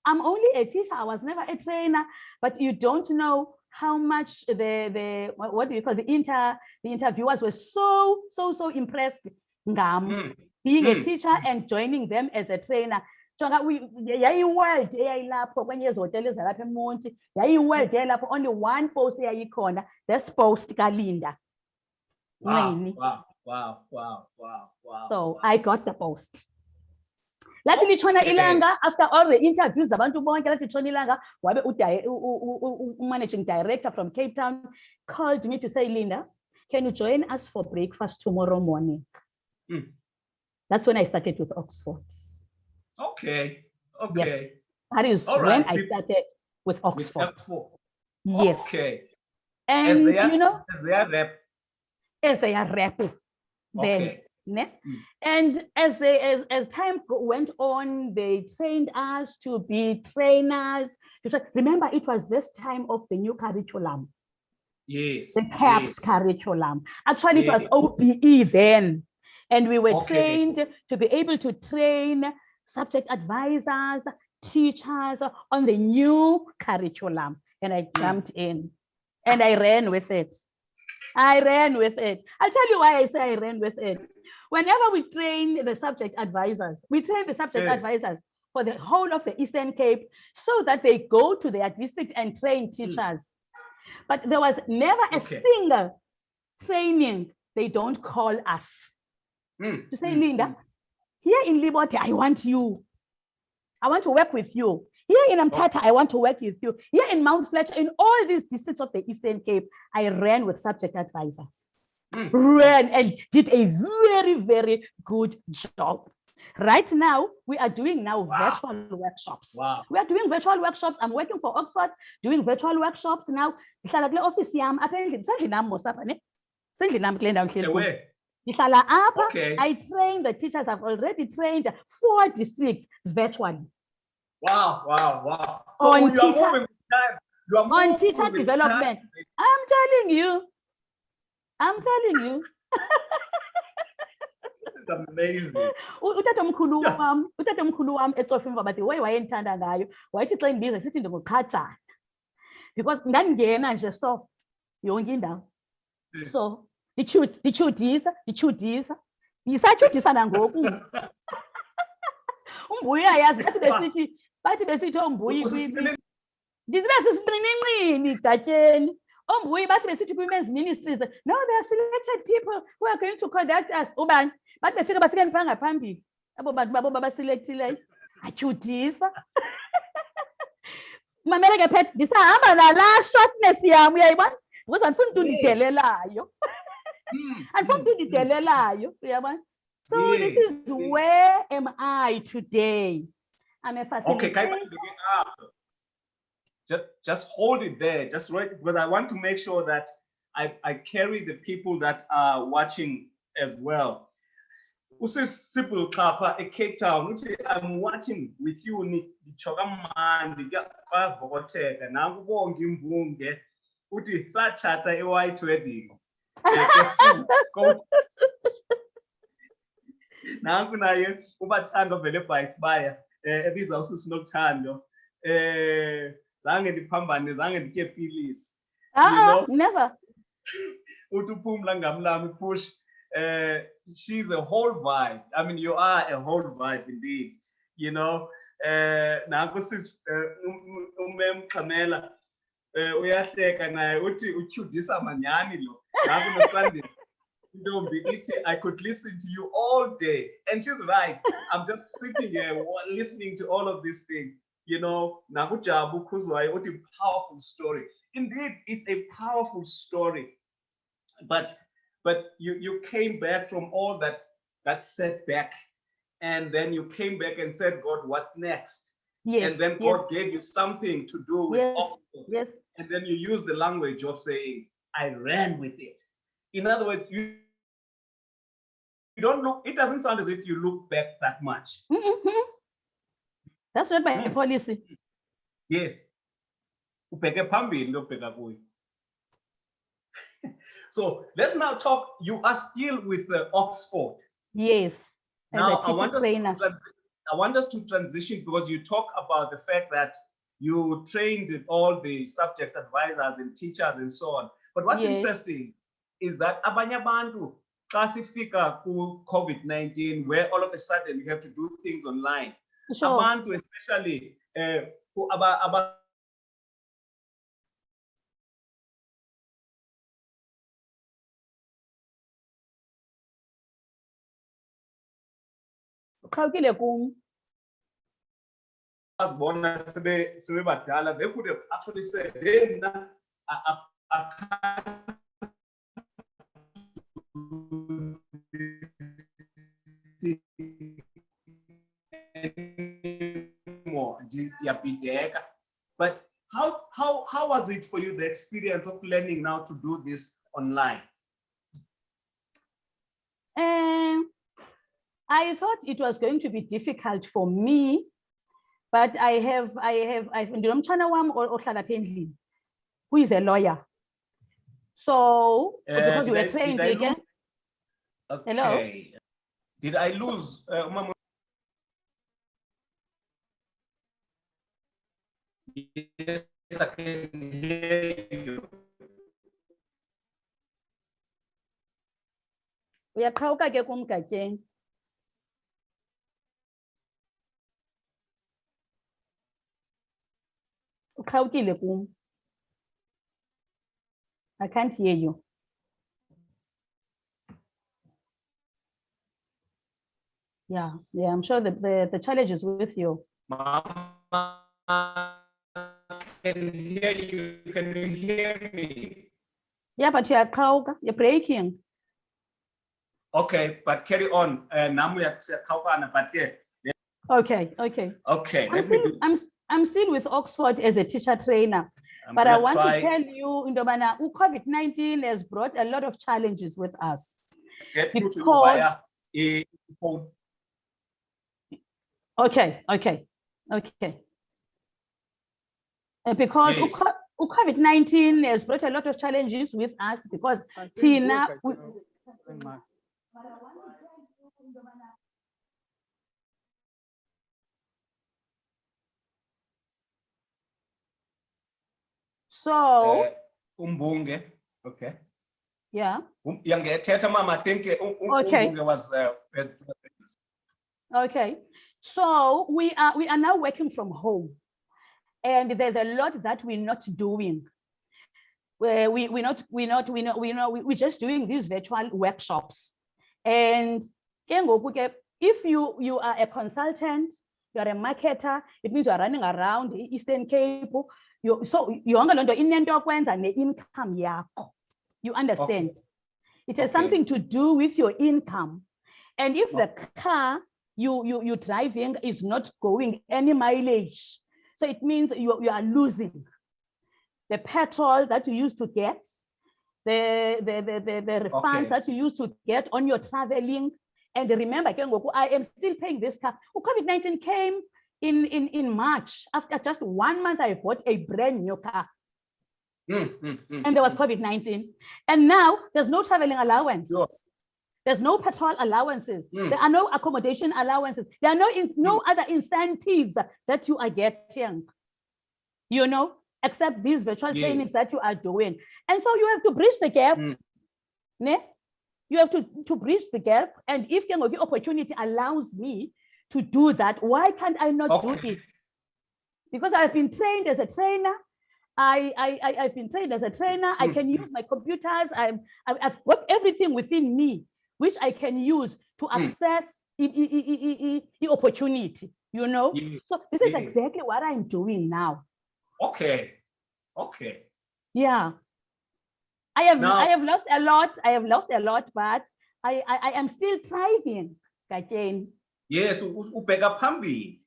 [SPEAKER 2] I'm only a teacher, I was never a trainer, but you don't know how much the what do you call the interviewers were so impressed being a teacher and joining them as a trainer. Only one post this post Linda Nqini.
[SPEAKER 1] Wow.
[SPEAKER 2] So I got the post. Lathi litshona ilanga, after all the interviews abantu bonke lathi litshona ilanga, wabe managing director from Cape Town called me to say, Linda, can you join us for breakfast tomorrow morning? That's when I started with Oxford.
[SPEAKER 1] Okay.
[SPEAKER 2] Yes, that is
[SPEAKER 1] All
[SPEAKER 2] when
[SPEAKER 1] right.
[SPEAKER 2] I started with Oxford.
[SPEAKER 1] Yes.
[SPEAKER 2] Okay. And you know,
[SPEAKER 1] as they are rep.
[SPEAKER 2] As they are rep. Then, and as time went on, they trained us to be trainers. Remember, it was this time of the new curriculum.
[SPEAKER 1] Yes.
[SPEAKER 2] The CAPS curriculum. Actually, it was OPE then. And we were trained to be able to train subject advisors, teachers on the new curriculum. And I jumped in and I ran with it. I'll tell you why I say I ran with it. Whenever we train the subject advisors, for the whole of the Eastern Cape so that they go to their district and train teachers. But there was never a single training they don't call us. To say, Linda, here in Liberty, I want you. I want to work with you. Here in Mthatha, I want to work with you. Here in Mount Fletcher, in all these districts of the Eastern Cape, I ran with subject advisors. Ran and did a very good job. Right now, we are doing virtual workshops. We are doing virtual workshops. I'm working for Oxford, doing virtual workshops now. I train the teachers. I've already trained 4 districts virtually.
[SPEAKER 1] Wow.
[SPEAKER 2] So
[SPEAKER 1] on
[SPEAKER 2] teacher development. I'm telling you.
[SPEAKER 1] This is amazing.
[SPEAKER 2] Utatomkhulu wam eCofimva bathi wayendithanda ngayo wayithi xa indibiza sithi ndinguqhatshana because ndandingena nje so yonke indawo. So ndityhudisa ndisatyhudisa nangoku. Umbuyi uyayazi bathi besithi ombuyi ndizibe sisiqinqinqini datyeni. Ombuyi bathi besithi kwi-men's ministries, no, there are selected people who are going to conduct us. Ubani bathi bafike ngaphambili abo bantu babo babaselectileyo atyhudisa. Mamela ke phethe ndisahamba nalaa shortness yam uyayibona because andifuni umntu undidelelayo. Uyabona. So this is where am I today? I'm a facilitator.
[SPEAKER 1] Just hold it there, just right, because I want to make sure that I carry the people that are watching as well. Simple Klapa, a Cape Town, I'm watching with you, Nichogaman, the Gavoteka, and I'm going to put it such at a white wedding. Now, I'm going to overturn of the vice buyer. This is also not Tando. Zange dipambane zange dikepilisi.
[SPEAKER 2] Never.
[SPEAKER 1] Utupumla ngamlami push. She's a whole vibe. I mean, you are a whole vibe indeed. You know, nangu sis umem Kamela uyahleka naye uthi utyhudisa manyani lo. Nangu no Sunday. I could listen to you all day. And she's right. I'm just sitting here listening to all of these things. You know, Nagujabu Kuzwai, what a powerful story. Indeed, it's a powerful story. But you came back from all that setback, and then you came back and said, God, what's next?
[SPEAKER 2] Yes.
[SPEAKER 1] And then God gave you something to do with Oxford.
[SPEAKER 2] Yes.
[SPEAKER 1] And then you used the language of saying, I ran with it. In other words, you don't look, it doesn't sound as if you look back that much.
[SPEAKER 2] That's not my policy.
[SPEAKER 1] Yes. ubheke phambili into obheka kuyo. So let's now talk. You are still with Oxford.
[SPEAKER 2] Yes.
[SPEAKER 1] Now
[SPEAKER 2] I
[SPEAKER 1] want us to transition, because you talk about the fact that you trained all the subject advisors and teachers and so on. But what's interesting is that abanye abantu xa sifika ku COVID-19, where all of a sudden you have to do things online.
[SPEAKER 2] Sure.
[SPEAKER 1] Abantu, especially sebebadala, they could have actually said, hey, I can't But how was it for you, the experience of learning now to do this online?
[SPEAKER 2] I thought it was going to be difficult for me, but I have who is a lawyer. So because we were trained again.
[SPEAKER 1] Okay.
[SPEAKER 2] Hello?
[SPEAKER 1] Did I lose? Yes, I can hear you.
[SPEAKER 2] Uyaqhawuka ke kum Gatyeni. Uqhawukile kum. I can't hear you. Yeah, I'm sure the challenge is with you.
[SPEAKER 1] Mama, can hear you. Can you hear me?
[SPEAKER 2] Yeah, but you're breaking.
[SPEAKER 1] Okay, but carry on.
[SPEAKER 2] Okay.
[SPEAKER 1] Okay.
[SPEAKER 2] I'm still with Oxford as a teacher trainer. But I want to tell you, Indobana, COVID-19 has brought a lot of challenges with us.
[SPEAKER 1] Get through to you via a phone.
[SPEAKER 2] Okay. Because yes. COVID-19 has brought a lot of challenges with us because Tina. So
[SPEAKER 1] Umbunge, okay.
[SPEAKER 2] Yeah.
[SPEAKER 1] Mama, I think Umbunge was
[SPEAKER 2] okay. So we are now working from home, and there's a lot that we're not doing. We're just doing these virtual workshops. And if you are a consultant, you are a marketer, it means you are running around the Eastern Cape. So you income yakho. You understand? Okay. It has something to do with your income. And if the car you're driving is not going any mileage, so it means you are losing the petrol that you used to get, the refunds that you used to get on your traveling. And remember, I am still paying this car. COVID-19 came in March. After just 1 month, I bought a brand new car. And there was COVID-19. And now there's no traveling allowance. Sure. There's no petrol allowances. There are no accommodation allowances. There are no other incentives that you are getting, except these virtual trainings that you are doing. And so you have to bridge the gap. You have to bridge the gap. And if the opportunity allows me to do that, why can't I not do it? Because I've been trained as a trainer. I've been trained as a trainer. I can use my computers. I've got everything within me, which I can use to access the opportunity, So this is exactly what I'm doing now.
[SPEAKER 1] Okay.
[SPEAKER 2] Yeah. I have lost a lot, but I am still thriving again.
[SPEAKER 1] Yes,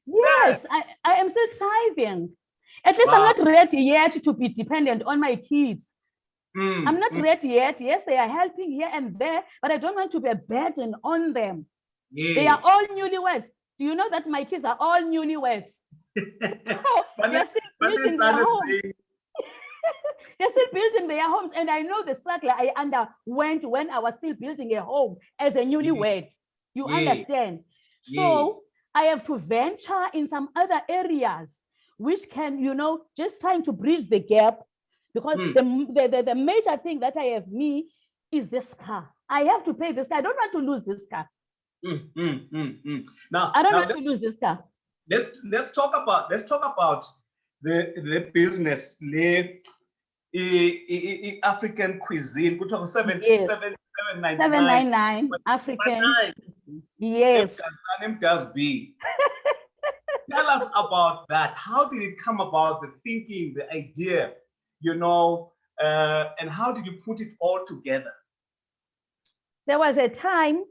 [SPEAKER 2] yes, I am still thriving. At least I'm not ready yet to be dependent on my kids. I'm not ready yet. Yes, they are helping here and there, but I don't want to be a burden on them. Yes. They are all newlyweds. Do you know that my kids are all newlyweds? They're still meeting their home. They're still building their homes, and I know the struggle I underwent when I was still building a home as a newlywed. You understand? So I have to venture in some other areas which can, just trying to bridge the gap, because the major thing that I have is this car. I have to pay this car. I don't want to lose this car.
[SPEAKER 1] Now,
[SPEAKER 2] I don't want to lose this car.
[SPEAKER 1] Let's talk about the business, the African cuisine. Put on
[SPEAKER 2] 799 African. Yes.
[SPEAKER 1] Tell us about that. How did it come about, the thinking, the idea, and how did you put it all together?
[SPEAKER 2] There was a time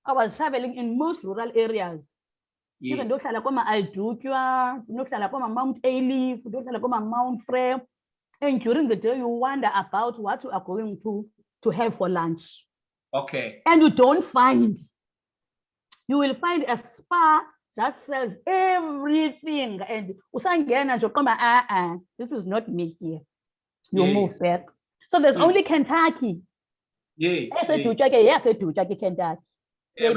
[SPEAKER 2] I was traveling in most rural areas. Even though Mount Alief, Mount Frere, and during the day you wonder about what you are going to have for lunch.
[SPEAKER 1] Okay.
[SPEAKER 2] And you don't find. You will find a spa that sells everything, and this is not me here. You move back. So there's only Kentucky. Yes, Kentucky. You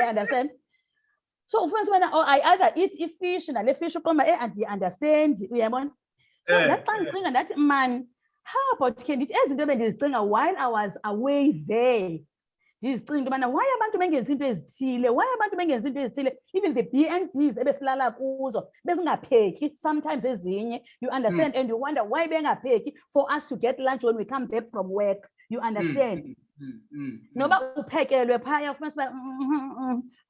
[SPEAKER 2] understand? So first when I either eat fish and I fish and you understand. So that thing and that man, how about can it as this thing while I was away there? This thing, why abantu bengezinto ezithile? Why abantu bengezinto ezithile? Even the BNBs ebesilala kuzo bezingapheki sometimes ezinye, you understand, and you wonder why bengapheki for us to get lunch when we come back from work. You understand? Noba uphekelwe phaya ufuna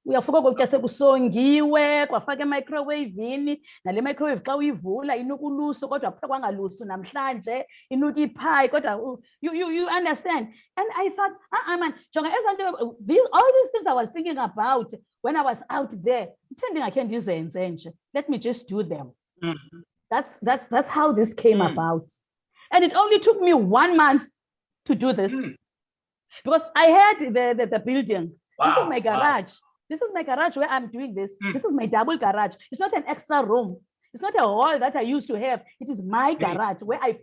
[SPEAKER 2] uyafika ukutya sekusongiwe kwafaka emicrowave nale microwave xa uyivula inuka ulusu kodwa phela kwangalusu namhlanje inuka ipie kodwa you understand. And I thought man jonga all these things I was thinking about when I was out there, let me just do them. That's how this came about. And it only took me 1 month to do this, because I had the building. Wow. This is my garage. Wow. This is my garage where I'm doing this. This is my double garage. It's not an extra room. It's not a hall that I used to have. It is my garage where I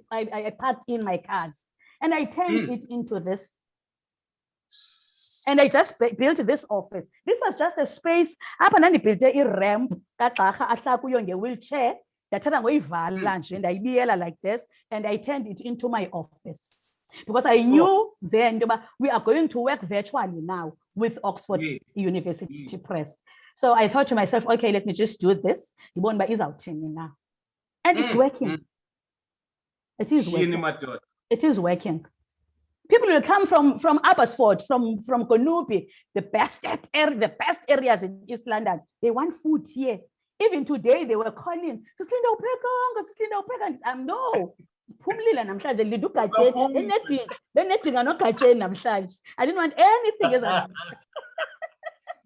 [SPEAKER 2] parked in my cars. And I turned it into this. And I just built this office. This was just a space. I built a ramp. Wheelchair. And I like this. And I turned it into my office. Because I knew then we are going to work virtually now with Oxford University Press. So I thought to myself, okay, let me just do this. And it's working. It is working. It is working. People will come from Abbotsford, from Konupi, the best areas in East London. They want food here. Even today, they were calling, no. I didn't want anything else.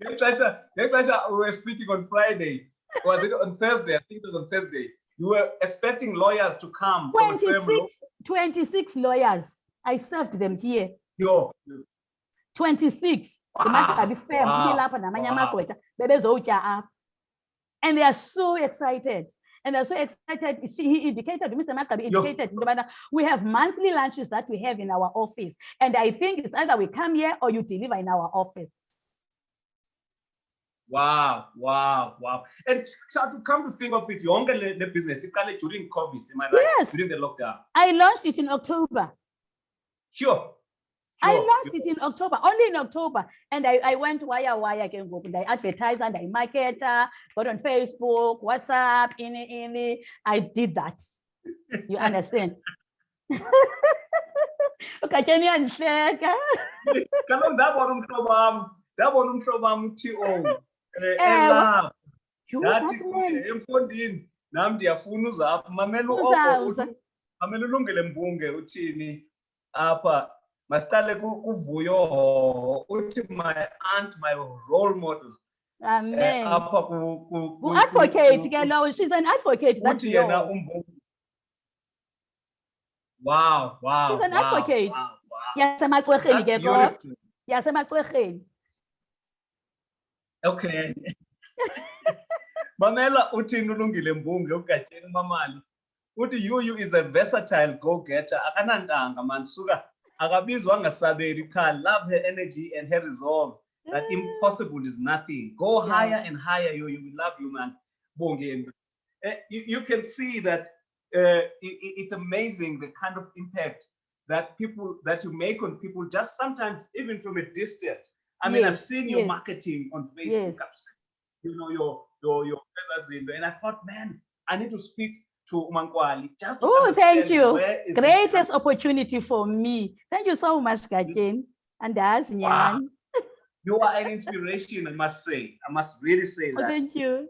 [SPEAKER 1] We were speaking on Friday. Was it on Thursday? I think it was on Thursday. You were expecting lawyers to come.
[SPEAKER 2] 26 lawyers. I served them here. 26.
[SPEAKER 1] Wow.
[SPEAKER 2] And they are so excited. And they're so excited. He indicated, Mr. Makabi indicated, we have monthly lunches that we have in our office. And I think it's either we come here or you deliver in our office.
[SPEAKER 1] Wow. And so to come to think of it, you only the business, it started during COVID, am I right?
[SPEAKER 2] Yes.
[SPEAKER 1] During the lockdown.
[SPEAKER 2] I launched it in October.
[SPEAKER 1] Sure.
[SPEAKER 2] I launched it in October, only in October. And I went wire again, and I advertise and I market, got on Facebook, WhatsApp, I did that. You understand? Okay, can you understand?
[SPEAKER 1] Mastale kuvuyo uthi my aunt, my role model.
[SPEAKER 2] Amen. Advocate, she's an advocate.
[SPEAKER 1] Wow.
[SPEAKER 2] She's an advocate.
[SPEAKER 1] Wow.
[SPEAKER 2] Yes,
[SPEAKER 1] Okay. Mamela uthini uLungile Mbunge uGatyeni Mamali. Uthi you is a versatile go-getter. Akanantanga man suka akabizwa ngasabeli kha. Love her energy and her resolve. That impossible is nothing. Go higher and higher. You we love you, man. Bonge. You can see that it's amazing the kind of impact that you make on people, just sometimes even from a distance. I mean, I've seen your marketing on Facebook. I've seen, you know, your and I thought, man, I need to speak to Umankwali just to understand.
[SPEAKER 2] Thank you.
[SPEAKER 1] Where is
[SPEAKER 2] Greatest opportunity for me. Thank you so much, Gajen. And that's
[SPEAKER 1] wow. You are an inspiration, I must say. I must really say that.
[SPEAKER 2] Thank you.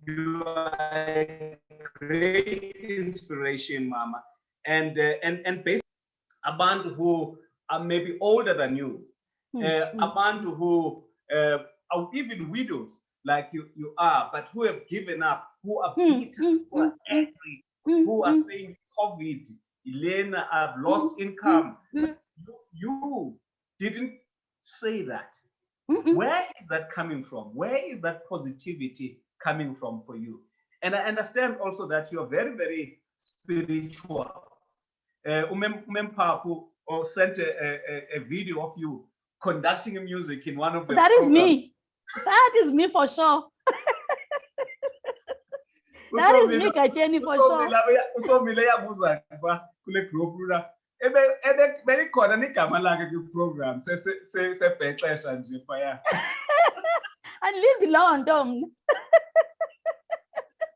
[SPEAKER 1] You are a great inspiration, Mama. And basically, abantu who are maybe older than you, abantu who are even widows like you are, but who have given up, who are bitter, who are angry, who are saying COVID, Elena, I've lost income. You didn't say that. Where is that coming from? Where is that positivity coming from for you? And I understand also that you are very, very spiritual. Umempapu sent a video of you conducting music in one of the
[SPEAKER 2] That
[SPEAKER 1] programs.
[SPEAKER 2] Is me. That is me for sure. That is me, Gatyeni, for sure.
[SPEAKER 1] Usomile yabuza kule group lula. Ebe khona nigama lakhe ku program sebhexesha nje phaya.
[SPEAKER 2] And leave the London.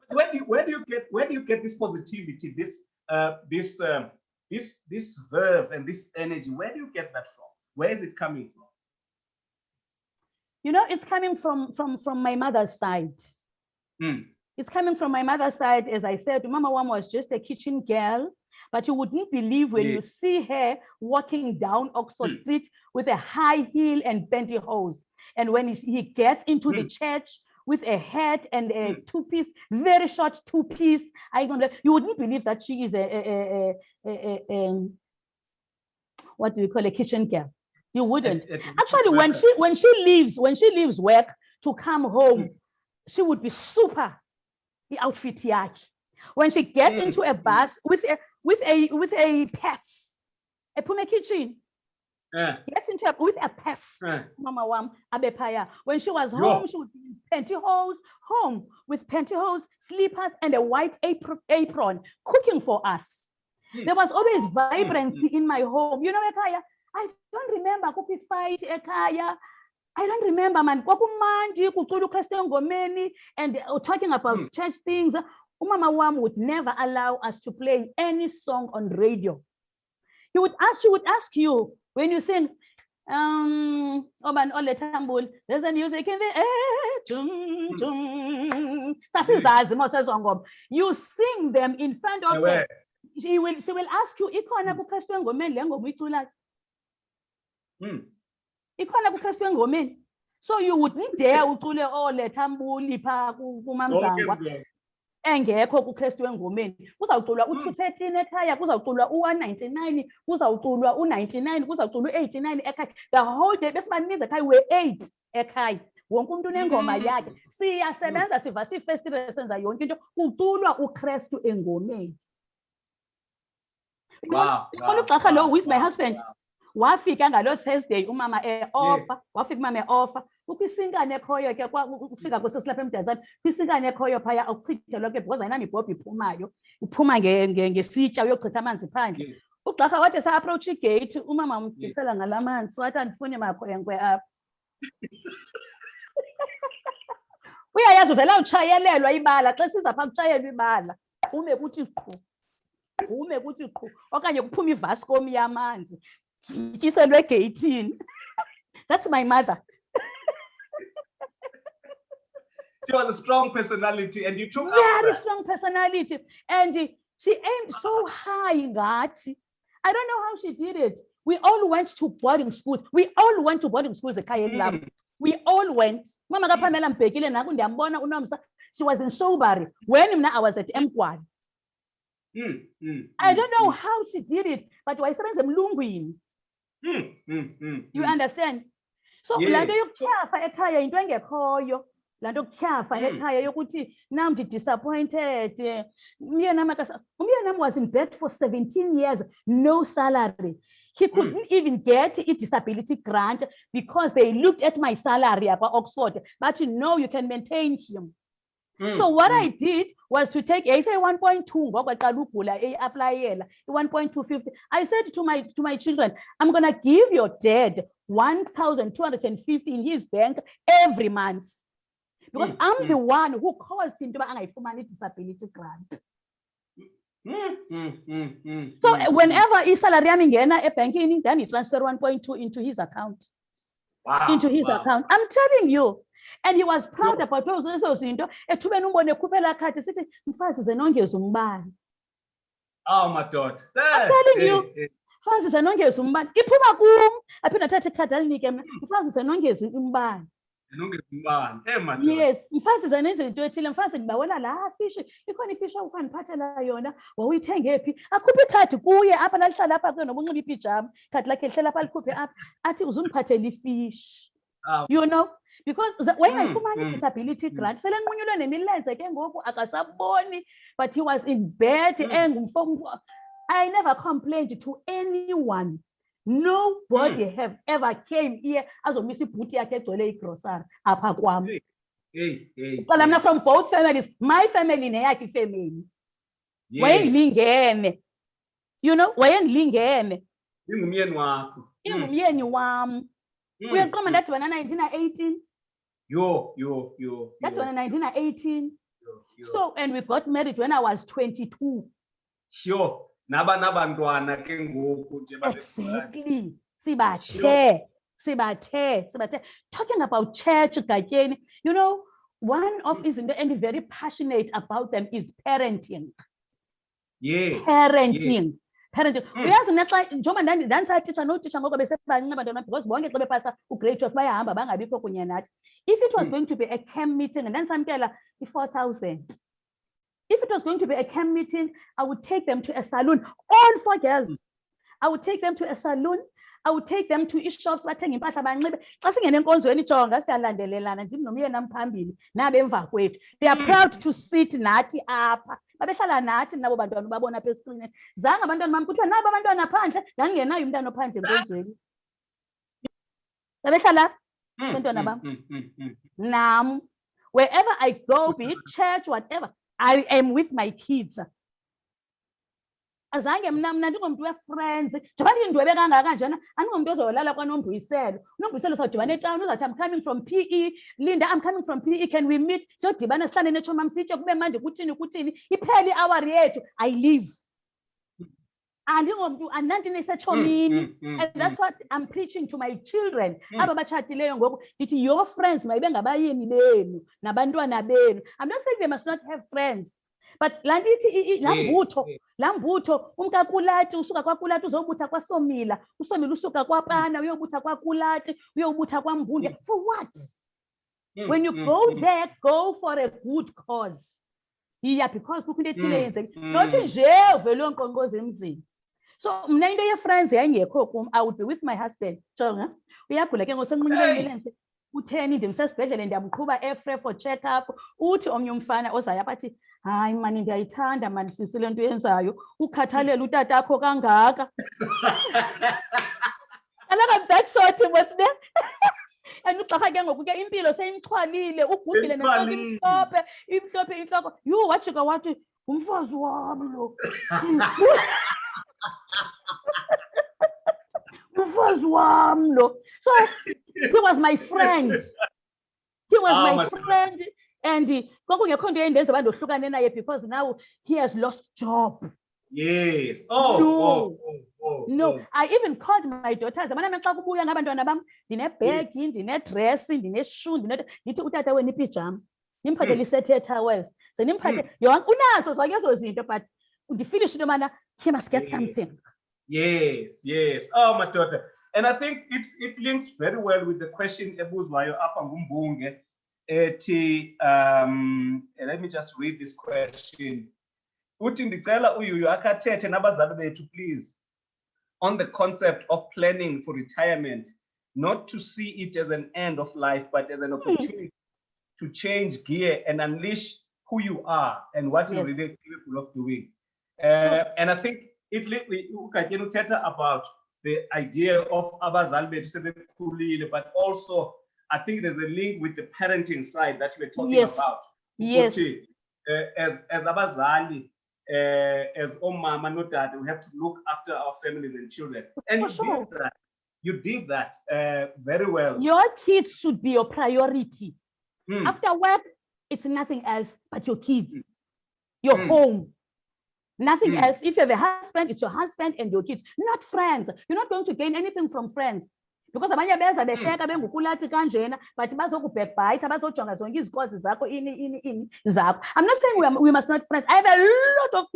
[SPEAKER 1] Where do you get this positivity, this verve and this energy? Where do you get that from? Where is it coming from?
[SPEAKER 2] You know, it's coming from my mother's side. It's coming from my mother's side. As I said, Mama Wam was just a kitchen girl, but you wouldn't believe when you see her walking down Oxford Street with a high heel and pantyhose. And when he gets into the church with a hat and a two-piece, very short two-piece, you wouldn't believe that she is what do we call a kitchen girl? You wouldn't. Actually, when she leaves work to come home, she would be super. The outfit yaki. When she gets into a bus with a pass, a pume kitchen. Gets into with a pass. Mama Wam abepaya. When she was home, she would be in pantyhose, home with pantyhose, slippers, and a white apron, cooking for us. There was always vibrancy in my home. You know, Ekaya, I don't remember cookie fight, Ekaya. I don't remember, man. And talking about church things. Umama Wam would never allow us to play any song on radio. She would ask you when you sing, Oban Ole Tambul, there's a music in the air. You sing them in front of her. She will ask you, Ikona kukashwe ngomeni lengo mwitula. Ikona kukashwe ngomeni. So you wouldn't dare utule Ole Tambuli pa kumamzangwa. Engekho kuKristu engomeni. Kuzawuculwa u213 ekhaya, kuzawuculwa u199, kuzawuculwa u99, kuzawuculwa u89 ekhaya. The whole day besibaninzi ekhaya we 8 ekhaya. Wonke umuntu unengoma yakhe. Siyasebenza siva festival senza yonke into kuculwa uKristu engomeni.
[SPEAKER 1] Wow.
[SPEAKER 2] Ugqirha lo with my husband. Wafika ngalo Thursday umama offer, wafika umama offer. Ukisinkane ekhoyo ke ufika kusesilapha emdazana. Kwisinkane ekhoyo phaya awuchithelwa ke because ayinami ibhobhi iphumayo. Uphuma ngesitsha uyochitha amanzi phandle. Ugqirha wathi sa approach igate umama umdikisela ngalamanzi wathi andifuni makhwenkwe apha. Uyayazi uvela utshayelelwa ibala xa siza pha kutshayelwa ibala. Ume kuthi qhu. Ume kuthi qhu okanye kuphuma ivascom yamanzi. Kiselwe gate. That's my mother.
[SPEAKER 1] She was a strong personality, and you took
[SPEAKER 2] very strong personality, and she aimed so high. I don't know how she did it. We all went to boarding schools. We all went to boarding schools. We all went. Mama Pamela Mpekile nakundi ambona unomsa. She was in Showbury when I was at Mkwad. I don't know how she did it, but why You understand? So
[SPEAKER 1] Yes.
[SPEAKER 2] laa nto yokutyhafa ekhaya yinto engekhoyo. Laa nto yokutyhafa ekhaya yokuthi nam ndi-disappointed. Umyeni was in bed for 17 years, no salary. He couldn't even get a disability grant because they looked at my salary at Oxford, but you know you can maintain him. So what I did was to take a 1.2 1.250. I said to my children, I'm gonna give your dad 1,250 in his bank every month. Because I'm the one who caused him to buy a disability grant. So whenever his salary is banking, then he transfer 1.2 into his account.
[SPEAKER 1] Wow.
[SPEAKER 2] Into his account. I'm telling you. And he was proud about those zinto. Ethuba umbone ekhuphela khathi sithi mfazi zenongeza umbane.
[SPEAKER 1] Oh my God.
[SPEAKER 2] I'm telling you. Mfazi zenongeza umbane. Iphuma kum. Aphinda athathe ikhadi alinike mina. Mfazi zenongeza umbane. Yes, mfazi zenenze into ethile, mfazi ngibawela la fish, ikhona ifish awukwaniphathela yona, wawuyithenge phi? Akhuphe ikhadi kuye apha lahlala apha kuye noba unxiba ipijama, ikhadi lakhe lihlala apha likhuphe apha, athi uzumphathela ifish. You know, because when I fumana disability grant, sele nqunyulwe nemilenze ke ngoku akasaboni, but he was in bed I never complained to anyone. Nobody have ever came here as a missy booty akegcwele igrocery apha kwam. From both families, my family neyakhe family. Wayendilingene. You know, wayendilingene.
[SPEAKER 1] Ingumyeni wakho.
[SPEAKER 2] Ingumyeni wam. Uyaqoma ndathi wena 1918.
[SPEAKER 1] Yo.
[SPEAKER 2] That's when 1918. So, and we got married when I was 22.
[SPEAKER 1] Sure.
[SPEAKER 2] Exactly. Sibathe. Talking about church, you know, one of is and very passionate about them is parenting.
[SPEAKER 1] Yes.
[SPEAKER 2] Parenting. Uyazi naxa njengoba ndandisateacher noteacher ngoko besebancinci abantwana because bonke xa bepasa ugrade 12 bayahamba bangabikho kunye nathi. If it was going to be a camp meeting and then samkela i-4,000. If it was going to be a camp meeting, I would take them to a salon. All 4 girls. I would take them to a salon. I would take them to shops. They are proud to sit nati up. Babehlala nathi nabo bantwana babona apha escreen. Zanga abantwana bami kuthiwa nabo abantwana phandle, ngangenayo umntana ophandle enkonzweni. Babehlala abantwana bami. Nam, wherever I go, be it church, whatever, I am with my kids. Azange mna ndingomuntu we-friends njengoba ndindwebe kangaka njena andingomuntu ozolala kwanombuyiselo. Unombuyiselo sawudibana etawuni uzathi I'm coming from PE. Linda, I'm coming from PE, can we meet? Siyodibana sihlale netshomi sitye kube mandi kuthini iphele i-hour yethu I leave. Andingomuntu andinantinesechomini. And that's what I'm preaching to my children. Aba batshatileyo ngoku ndithi your friends mayibe ngabayeni benu nabantwana benu. I'm not saying they must not have friends. But lambutho umkakulati usuka kwakulati uzobutha kwasomila usomila usuka kwapana uyobutha kwakulati uyobutha kwambunde for what? When you go there, go for a good cause. Yeah, because kukho into ethile yenzeke not nje uvele onqonqoza emzini. So mna into ye-friends yayingekho kum. I would be with my husband. Jonga uyagula ke ngosenqunyileyo imilenze utheni ndimsesibhedlele ndiyamqhuba efre for check up. Uthi omnye umfana ozayo abathi hayi mani ndiyayithanda mani sisi le nto yenzayo ukhathalele utatakho kangaka. And I'm that sort was there. And ugqirha ke ngoku ke impilo seyimxhwalile ugugile nemhlophe intloko yhu wajika wathi ngumfazi wam lo. Umfazi wam lo. So he was my friend. He was my friend. And kwakungekho nto yendenza uba ndohlukane naye because now he has lost job.
[SPEAKER 1] Yes.
[SPEAKER 2] No, I even called my daughters. Abana xa kubuya ngabantwana bam ndinebag, ndinedress, ndineshoe, ndithi utata wena ipijama. Nimphathele isethi yetowels. So nimphathe yonke unazo zonke ezo zinto but ndifinish into yobana he must get something.
[SPEAKER 1] Yes. Oh, my daughter. And I think it links very well with the question ebuzwayo apha ngumbunge. Let me just read this question. Uthi ndicela uyuyu akathethe nabazali bethu please on the concept of planning for retirement not to see it as an end of life, but as an opportunity to change gear and unleash who you are and what you're really capable of doing. And I think it literally about the idea of abazali bethu sebekhulile, but also I think there's a link with the parenting side that we're talking about.
[SPEAKER 2] Yes.
[SPEAKER 1] As abazali, as omama no dad, we have to look after our families and children. And you did that very well.
[SPEAKER 2] Your kids should be your priority. After work, it's nothing else but your kids, your home. Nothing else. If you have a husband, it's your husband and your kids, not friends. You're not going to gain anything from friends. Because abanye beza behleka bengukulati kanjena but bazokubackbite abazojonga zonke izikhozi zakho ini zakho. I'm not saying we must not friends. I have a lot of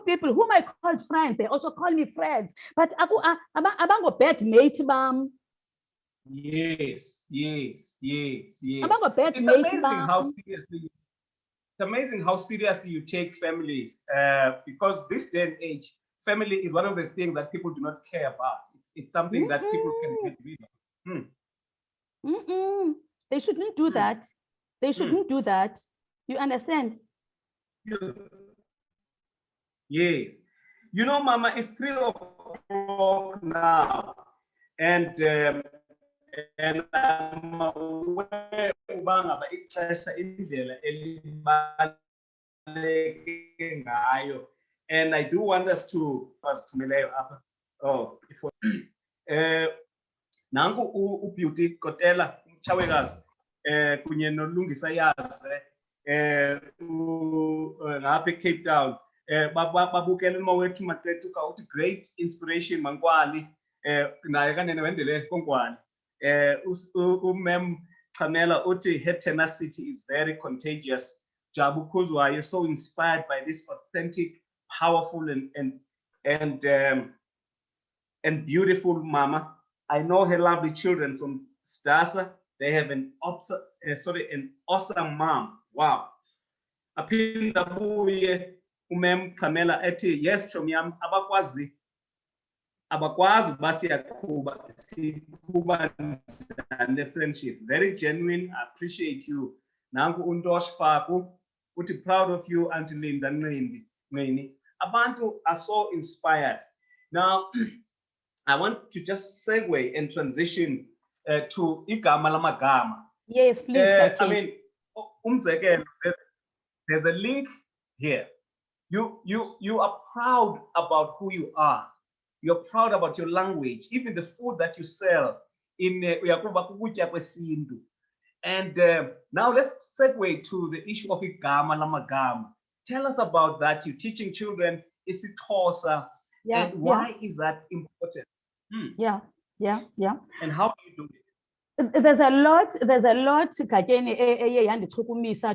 [SPEAKER 2] people whom I called friends. They also call me friends. But abango bad mate bam.
[SPEAKER 1] Yes.
[SPEAKER 2] Abango bad
[SPEAKER 1] It's
[SPEAKER 2] mate
[SPEAKER 1] amazing
[SPEAKER 2] bam.
[SPEAKER 1] how seriously. It's amazing how seriously you take families, because this day and age, family is one of the things that people do not care about. It's something that people can get rid of.
[SPEAKER 2] They shouldn't do that. They shouldn't do that. You understand?
[SPEAKER 1] Yes. You know, Mama, it's 3 o'clock now, and I'm aware ubanga ixesha indlela elibaleke ngayo, and I do want us to nangu uBeauty Kotela umchawekazi kunye nolungisa yaze ngapha eCape Town babukela umawethu maqethu ka uthi great inspiration mankwali naye kanene wendele konkwali umem Pamela uthi her tenacity is very contagious. Jabu Kuzwa, you're so inspired by this authentic, powerful and beautiful mama. I know her lovely children from Stasa. They have an awesome mom. Wow. Apinda buye umem Pamela eti yes chomyam abakwazi basiyaqhuba sikhuba and friendship. Very genuine. I appreciate you. Nangu untosh faku uthi proud of you Auntie Linda Nqini. Abantu are so inspired. Now I want to just segue and transition to igama lamagama.
[SPEAKER 2] Yes, please.
[SPEAKER 1] I mean, umzekelo, there's a link here. You are proud about who you are. You're proud about your language, even the food that you sell in and now let's segue to the issue of igama lamagama. Tell us about that. You're teaching children isiXhosa, and why is that important?
[SPEAKER 2] Yeah.
[SPEAKER 1] And how do you do
[SPEAKER 2] it? There's a lot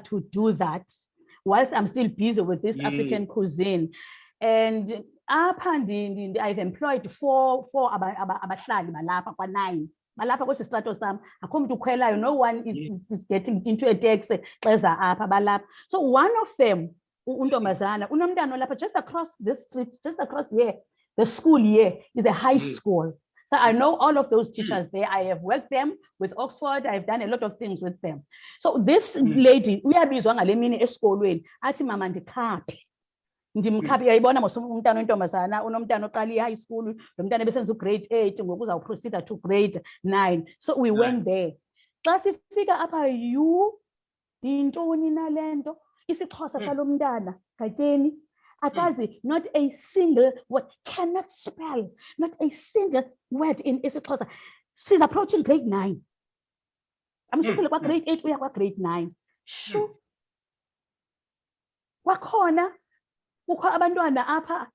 [SPEAKER 2] to do that whilst I'm still busy with this African cuisine. And I've employed four abahlali balapha kwa-9. Balapha kwesistrato sam akho umuntu ukhwelayo, no one is getting into a taxi beza apha balapha. So one of them untombazana unomntana lapha just across this street, just across here, the school here is a high school. So I know all of those teachers there. I have worked them with Oxford. I've done a lot of things with them. So this lady uyabizwa ngale mini esikolweni athi mama ndikhaphe. Ndimkhaphi uyayibona umntana ontombazana unomntana oqala i-high school, lo mntana besenza grade 8 ngoku uzawuproceeda to grade 9. So we went there. Xa sifika apha yintoni nalento isiXhosa salo mntana gatyeni akazi not a single word, cannot spell, not a single word in isiXhosa. She's approaching grade 9. I'm just like grade 8 uya kwa grade 9. Sure. Kwakhona kukho abantwana apha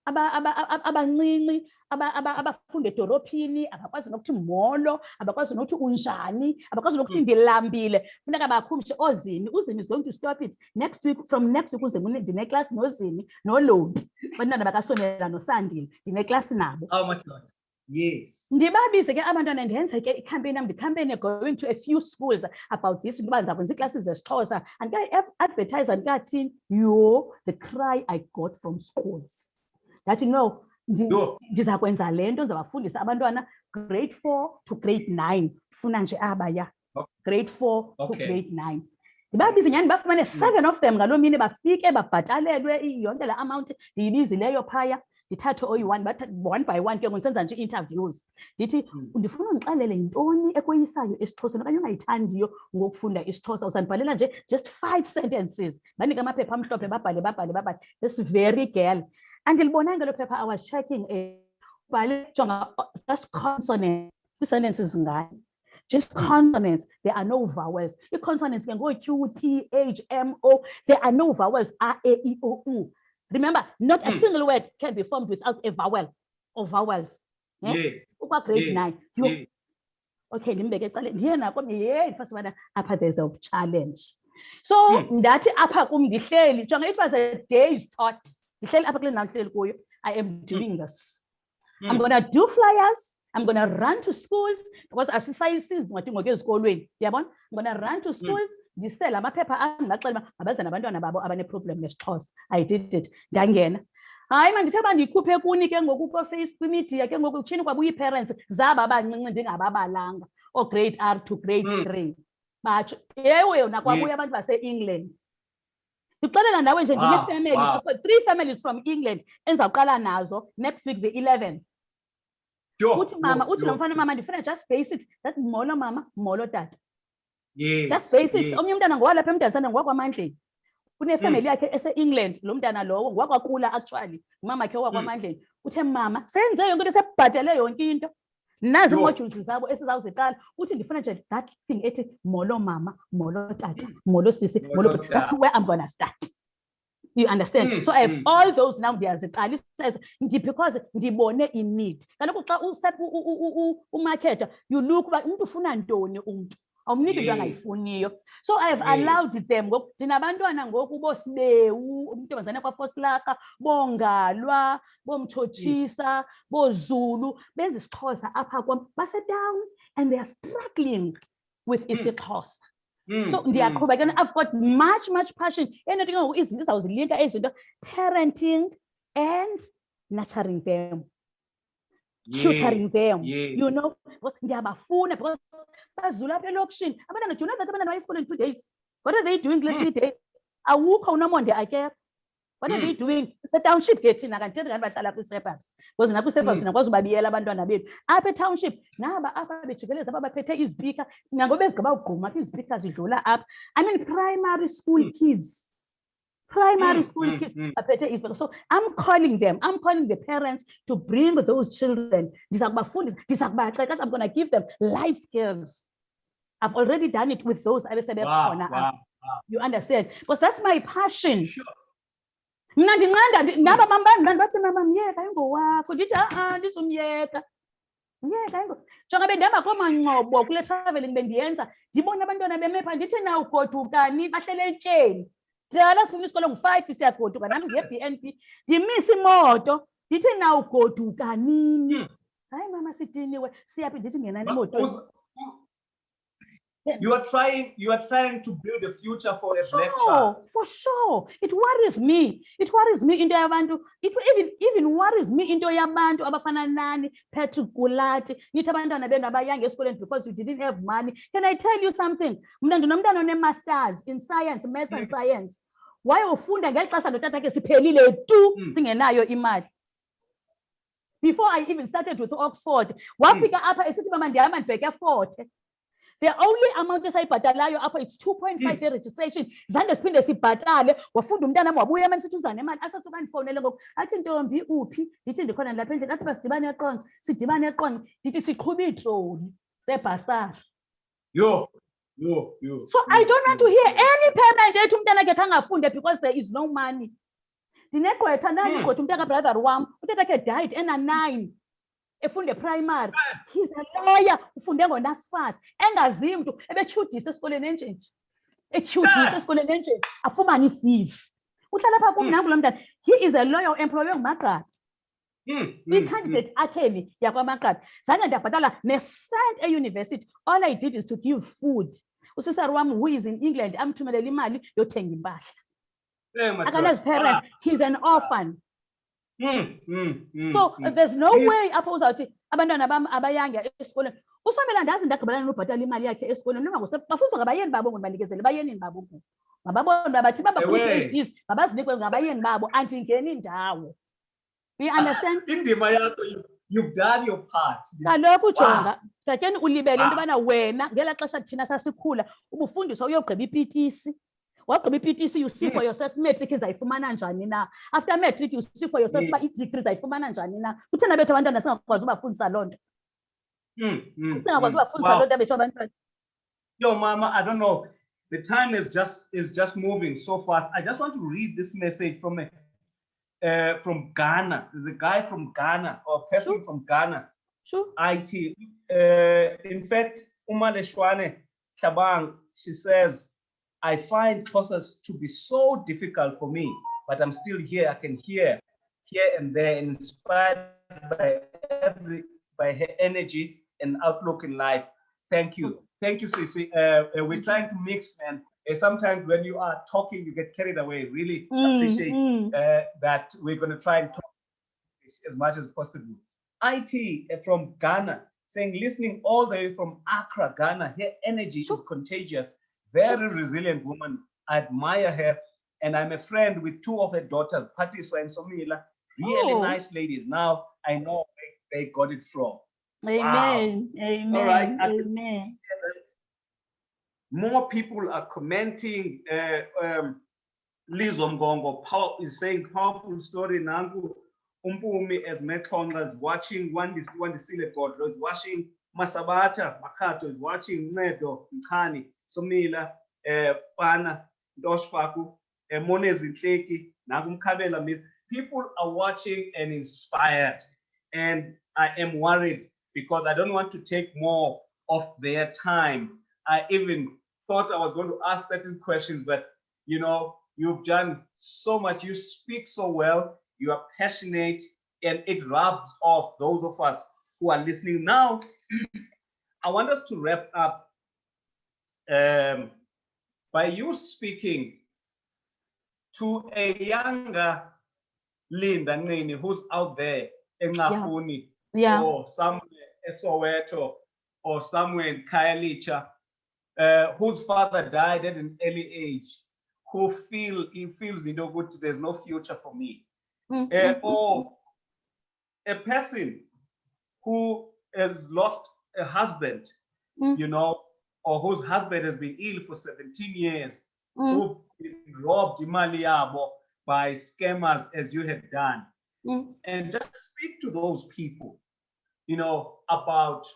[SPEAKER 2] abancinci abafunda edolophini abakwazi nokuthi molo, abakwazi nokuthi unjani, abakwazi nokuthi ndilambile. Funeka bakhumbushe oZini. uZini is going to stop it next week. From next week uZini ndine-class noZini noLobi. Abantwana bakasonela noSandile ndine-class nabo.
[SPEAKER 1] Oh my God. Yes.
[SPEAKER 2] Ndibabize ke abantwana ndenze ke icampaign yam, campaign going to a few schools about this. Ndiba ndizakwenza iiClasses zesiXhosa and advertise and kathi the cry I got from schools that ndiza kwenza le nto ndizabafundisa abantwana grade 4 to grade 9 funa nje abaya grade 4 to grade 9 ndibabize nyhani bafumane 7 of them ngaloo mini bafike babhatalelwe yonke laa amount ndiyibizileyo phaya ndithathe oyi-1 one by one ke ndisenza nje i-interviews ndithi ndifuna undixelele yintoni ekoyisayo esiXhoseni okanye ongayithandiyo ngokufunda isiXhosa uzandibhalela nje just 5 sentences banike amaphepha amhlophe babhale this very girl andilibonanga elo phepha I was checking bhale jonga just consonants kwi-sentences ngayo just consonants there are no vowels i-consonants ke ngo-Q T H M O there are no vowels A E I O U. Remember, not a single word can be formed without a vowel or vowels.
[SPEAKER 1] Yes.
[SPEAKER 2] Grade 9. Okay, upper there's a challenge. So that upper it was a day's thought. I am doing this. I'm gonna do flyers. I'm gonna run to schools because as I'm gonna run to schools. Ndisela amaphepha angaxela abazana abantwana babo abane-problem nesiXhosa. I did it ndangena hayi mandithe bandikhuphe kuni ke ngoku ko-Facebook kwimedia ke ngoku kutshini kwabuya ii-parents zaba abancinci ndingababalanga grade R to grade 3 batsho yewe yona kwabuya abantu base-England ndixelela nawe nje ndine-families 3 families from England endizawuqala nazo next week the 11th uthi mama uthi lo mfana mama ndifuna just basics that molo mama molo tata.
[SPEAKER 1] Yes,
[SPEAKER 2] that's basics. Omnye umntana ngowalapha eMdantsane ngokwaMandleni. Une-family yakhe ese-England lo mntana lowo ngokwaKula actually. Umama khe wakwaMandleni. Uthe mama senze yonke into sebhadele yonke into. Nazi modules zabo esizawuziqala. Uthi ndifuna nje that thing ethi molo mama, molo tata, molo sisi, molo. That's where I'm gonna start. You understand? So I have all those now ndiyaziqala because ndibone in-need. Kaloku xa umarketer you look uba umuntu ufuna ntoni umuntu. Awumniki into angayifuniyo. So I have allowed them ndinabantwana ngoku boSibewu uMntombazane kwaFoslaka boNgalwa boMtshotshisa boZulu bezisiXhosa apha kwam base-down and they are struggling with isiXhosa. So ndiyaqhuba ke I've got much passion enothi ke ngoku izinto izawuzilinka ezinto parenting and nurturing them. Tutoring them, you know, ndiyabafuna because bazula apha elokishini abantwana do you know that abantwana bayesikoleni 2 days. What are they doing 3 days? Awukho unomonde akekho. What are they doing? Township ke thina kanti kanti bahlala kwi-suburbs because nakwi-suburbs nakwazi ubabiyela abantwana bethu apha township naba apha bejikeleza abaphethe izipika nangoba ezigqiba ukugquma izipika zidlula apha. I mean primary school kids. So I'm calling the parents to bring those children. I'm going to give them life skills. I've already done it with those. You understand? Because that's my passion. Sure. Jonga bendihamba koomancobo kule traveling bendiyenza ndibona abantwana bemepha ndithi na ugodukani bahlele etyeni ndiyala sifuna isikolo ngo-5 siyagoduka nami nge-BNP ndimisa imoto ndithi na ugoduka nini hayi mama sidiniwe siyaphi ndithi ngenani emotweni.
[SPEAKER 1] You are trying to build a future for a black child.
[SPEAKER 2] For sure. It worries me into yabantu. It even worries me into yabantu abafana nani Patrick Kulati. Nithi abantwana benu abayanga esikoleni because you didn't have money. Can I tell you something? Mna ndinomntana one-masters in science, maths and science. Why ufunda ngexesha notata ke siphelile tu singenayo imali. Before I even started with Oxford, wafika apha esithi mama ndihamba ndibheke Forte. The only amount esayibhatalayo apha it's 2.5 registration. Zange siphinde sibhatale wafunda umntana wami wabuya manje sithi uzane imali asasuka ndifonele ngoku athi ntombi uphi ndithi ndikhona lapha endlini athi basidibane eqonce sidibane eqonce ndithi siqhuba iitroli zebhasari.
[SPEAKER 1] Yo.
[SPEAKER 2] So I don't want to hear any parent ethi umntana ke kangafunde because there is no money. Ndinegqwetha nani kodwa umntaka brother wam utata ke died ena-9 efunde primary. He's a lawyer ufunde ngo-NSFAS engaziyo mntu ebetyhudisa esikoleni entshentshi afumane i-fees. Uhlala phaa kum nangu lo mntana he is a lawyer employwe nguMagqabi. I-candidate atheni yakwaMagqabi zange ndiyabhatala ne-cent eyunivesithi. All I did is to give food. Usisar wam who is in England amthumelela imali yothenga impahla. Akanazi parents, he's an orphan. So there's no way apho uzawuthi abantwana bam abayanga esikolweni usamela ndazi ndagqibelana nobhatala imali yakhe esikolweni bafundiswa ngabayeni babo ngobanikezele bayenini babo ngoku mababona bathi babafuna i-PhDs mabazinikwe ngabayeni babo andingeni indawo. You understand?
[SPEAKER 1] Indima yakho, you've done your part.
[SPEAKER 2] Kaloku jonga tatyeni ulibele into yobana wena ngela xesha thina sasikhula ubufundiswa uyogqiba i-PTC. Wagqiba i-PTC, you see for yourself matric izayifumana njani na. After matric you see for yourself uba i-degree izayifumana njani na. Kuthina bethu abantwana singakwazi ubafundisa loo nto. Singakwazi ubafundisa loo nto bethu abantwana.
[SPEAKER 1] Yo, Mama, I don't know. The time is just moving so fast. I just want to read this message from Ghana. There's a guy from Ghana or a person from Ghana.
[SPEAKER 2] Sure.
[SPEAKER 1] IT. In fact, Umaleshwane Tabang, she says, I find courses to be so difficult for me, but I'm still here. I can hear here and there, inspired by her energy and outlook in life. Thank you. Thank you, Sisi. We're trying to mix, man. Sometimes when you are talking, you get carried away. Really appreciate that we're going to try and talk as much as possible. IT from Ghana saying, listening all the way from Accra, Ghana, her energy is contagious. Very resilient woman. I admire her. And I'm a friend with two of her daughters, Patiswa and Somila. Really nice ladies. Now I know they got it from.
[SPEAKER 2] Amen.
[SPEAKER 1] Wow.
[SPEAKER 2] Amen.
[SPEAKER 1] All right.
[SPEAKER 2] Amen.
[SPEAKER 1] More people are commenting. Liz Omgongo is saying powerful story. Nangu Umpumi as Metonga is watching. One Godlo is watching. Masabata Makato is watching. Nedo Nqini Somila Pana Doshfaku Monez Ntleki Nagum Kabela Miss. People are watching and inspired, and I am worried because I don't want to take more of their time. I even thought I was going to ask certain questions, but you know, you've done so much. You speak so well. You are passionate, and it rubs off those of us who are listening. Now, I want us to wrap up by you speaking to a younger Linda Nqini who's out there in Ngafuni or somewhere in Soweto or somewhere in Khayelitsha, whose father died at an early age, who feels, you know, good, there's no future for me. Or a person who has lost a husband, you know, or whose husband has been ill for 17 years, who've been robbed imali yabo by scammers as you have done. And just speak to those people, you know, about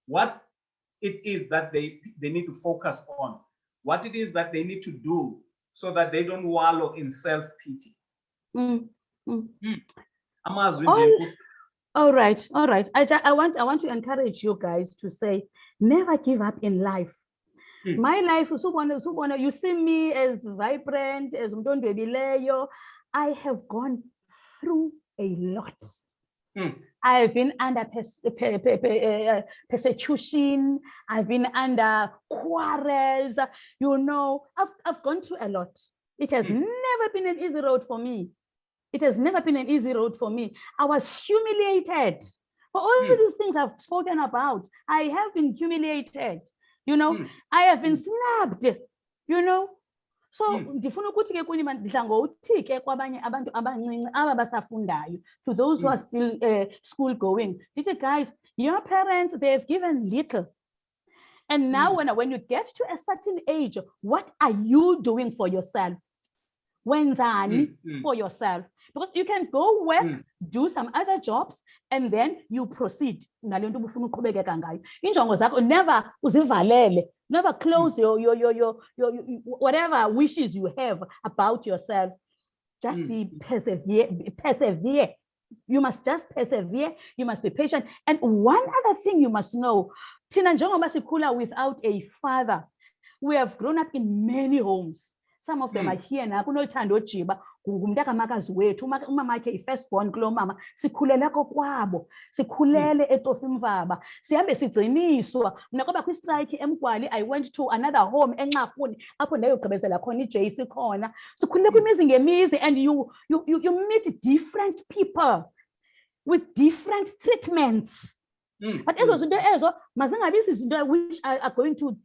[SPEAKER 1] what it is that they need to focus on, what it is that they need to do so that they don't wallow in self-pity.
[SPEAKER 2] All right. I want to encourage you guys to say, never give up in life. My life, you see me as vibrant, as Mdondwebileyo. I have gone through a lot. I have been under persecution. I've been under quarrels. You know, I've gone through a lot. It has never been an easy road for me. It has never been an easy road for me. I was humiliated for all these things I've spoken about. I have been humiliated. You know, I have been snapped. You know, so ndifuna ukuthi ke kuni ndidla ngokuthi ke kwabanye abantu abancinci aba basafundayo, to those who are still school going, guys, your parents, they have given little, and now when you get to a certain age, what are you doing for yourself? Wenzani for yourself? Because you can go work, do some other jobs, and then you proceed. Never uzivalele. Never close your whatever wishes you have about yourself. Just be persevere. You must just persevere. You must be patient. And one other thing you must know, Tina njengoba sikhula without a father, we have grown up in many homes. Some of them are here now. ngumntaka makazi wethu umama wakhe i-first born kulo mama sikhulele kokwabo sikhulele eTofimvaba sihambe sigciniswa mna kwaba kwi-strike eMgwali I went to another home eNxarhuni apho ndayogqibezela khona iJC khona sikhulele kwimizi ngemizi and you meet different people with different treatments but ezo zinto ezo mazingabi izinto which are going to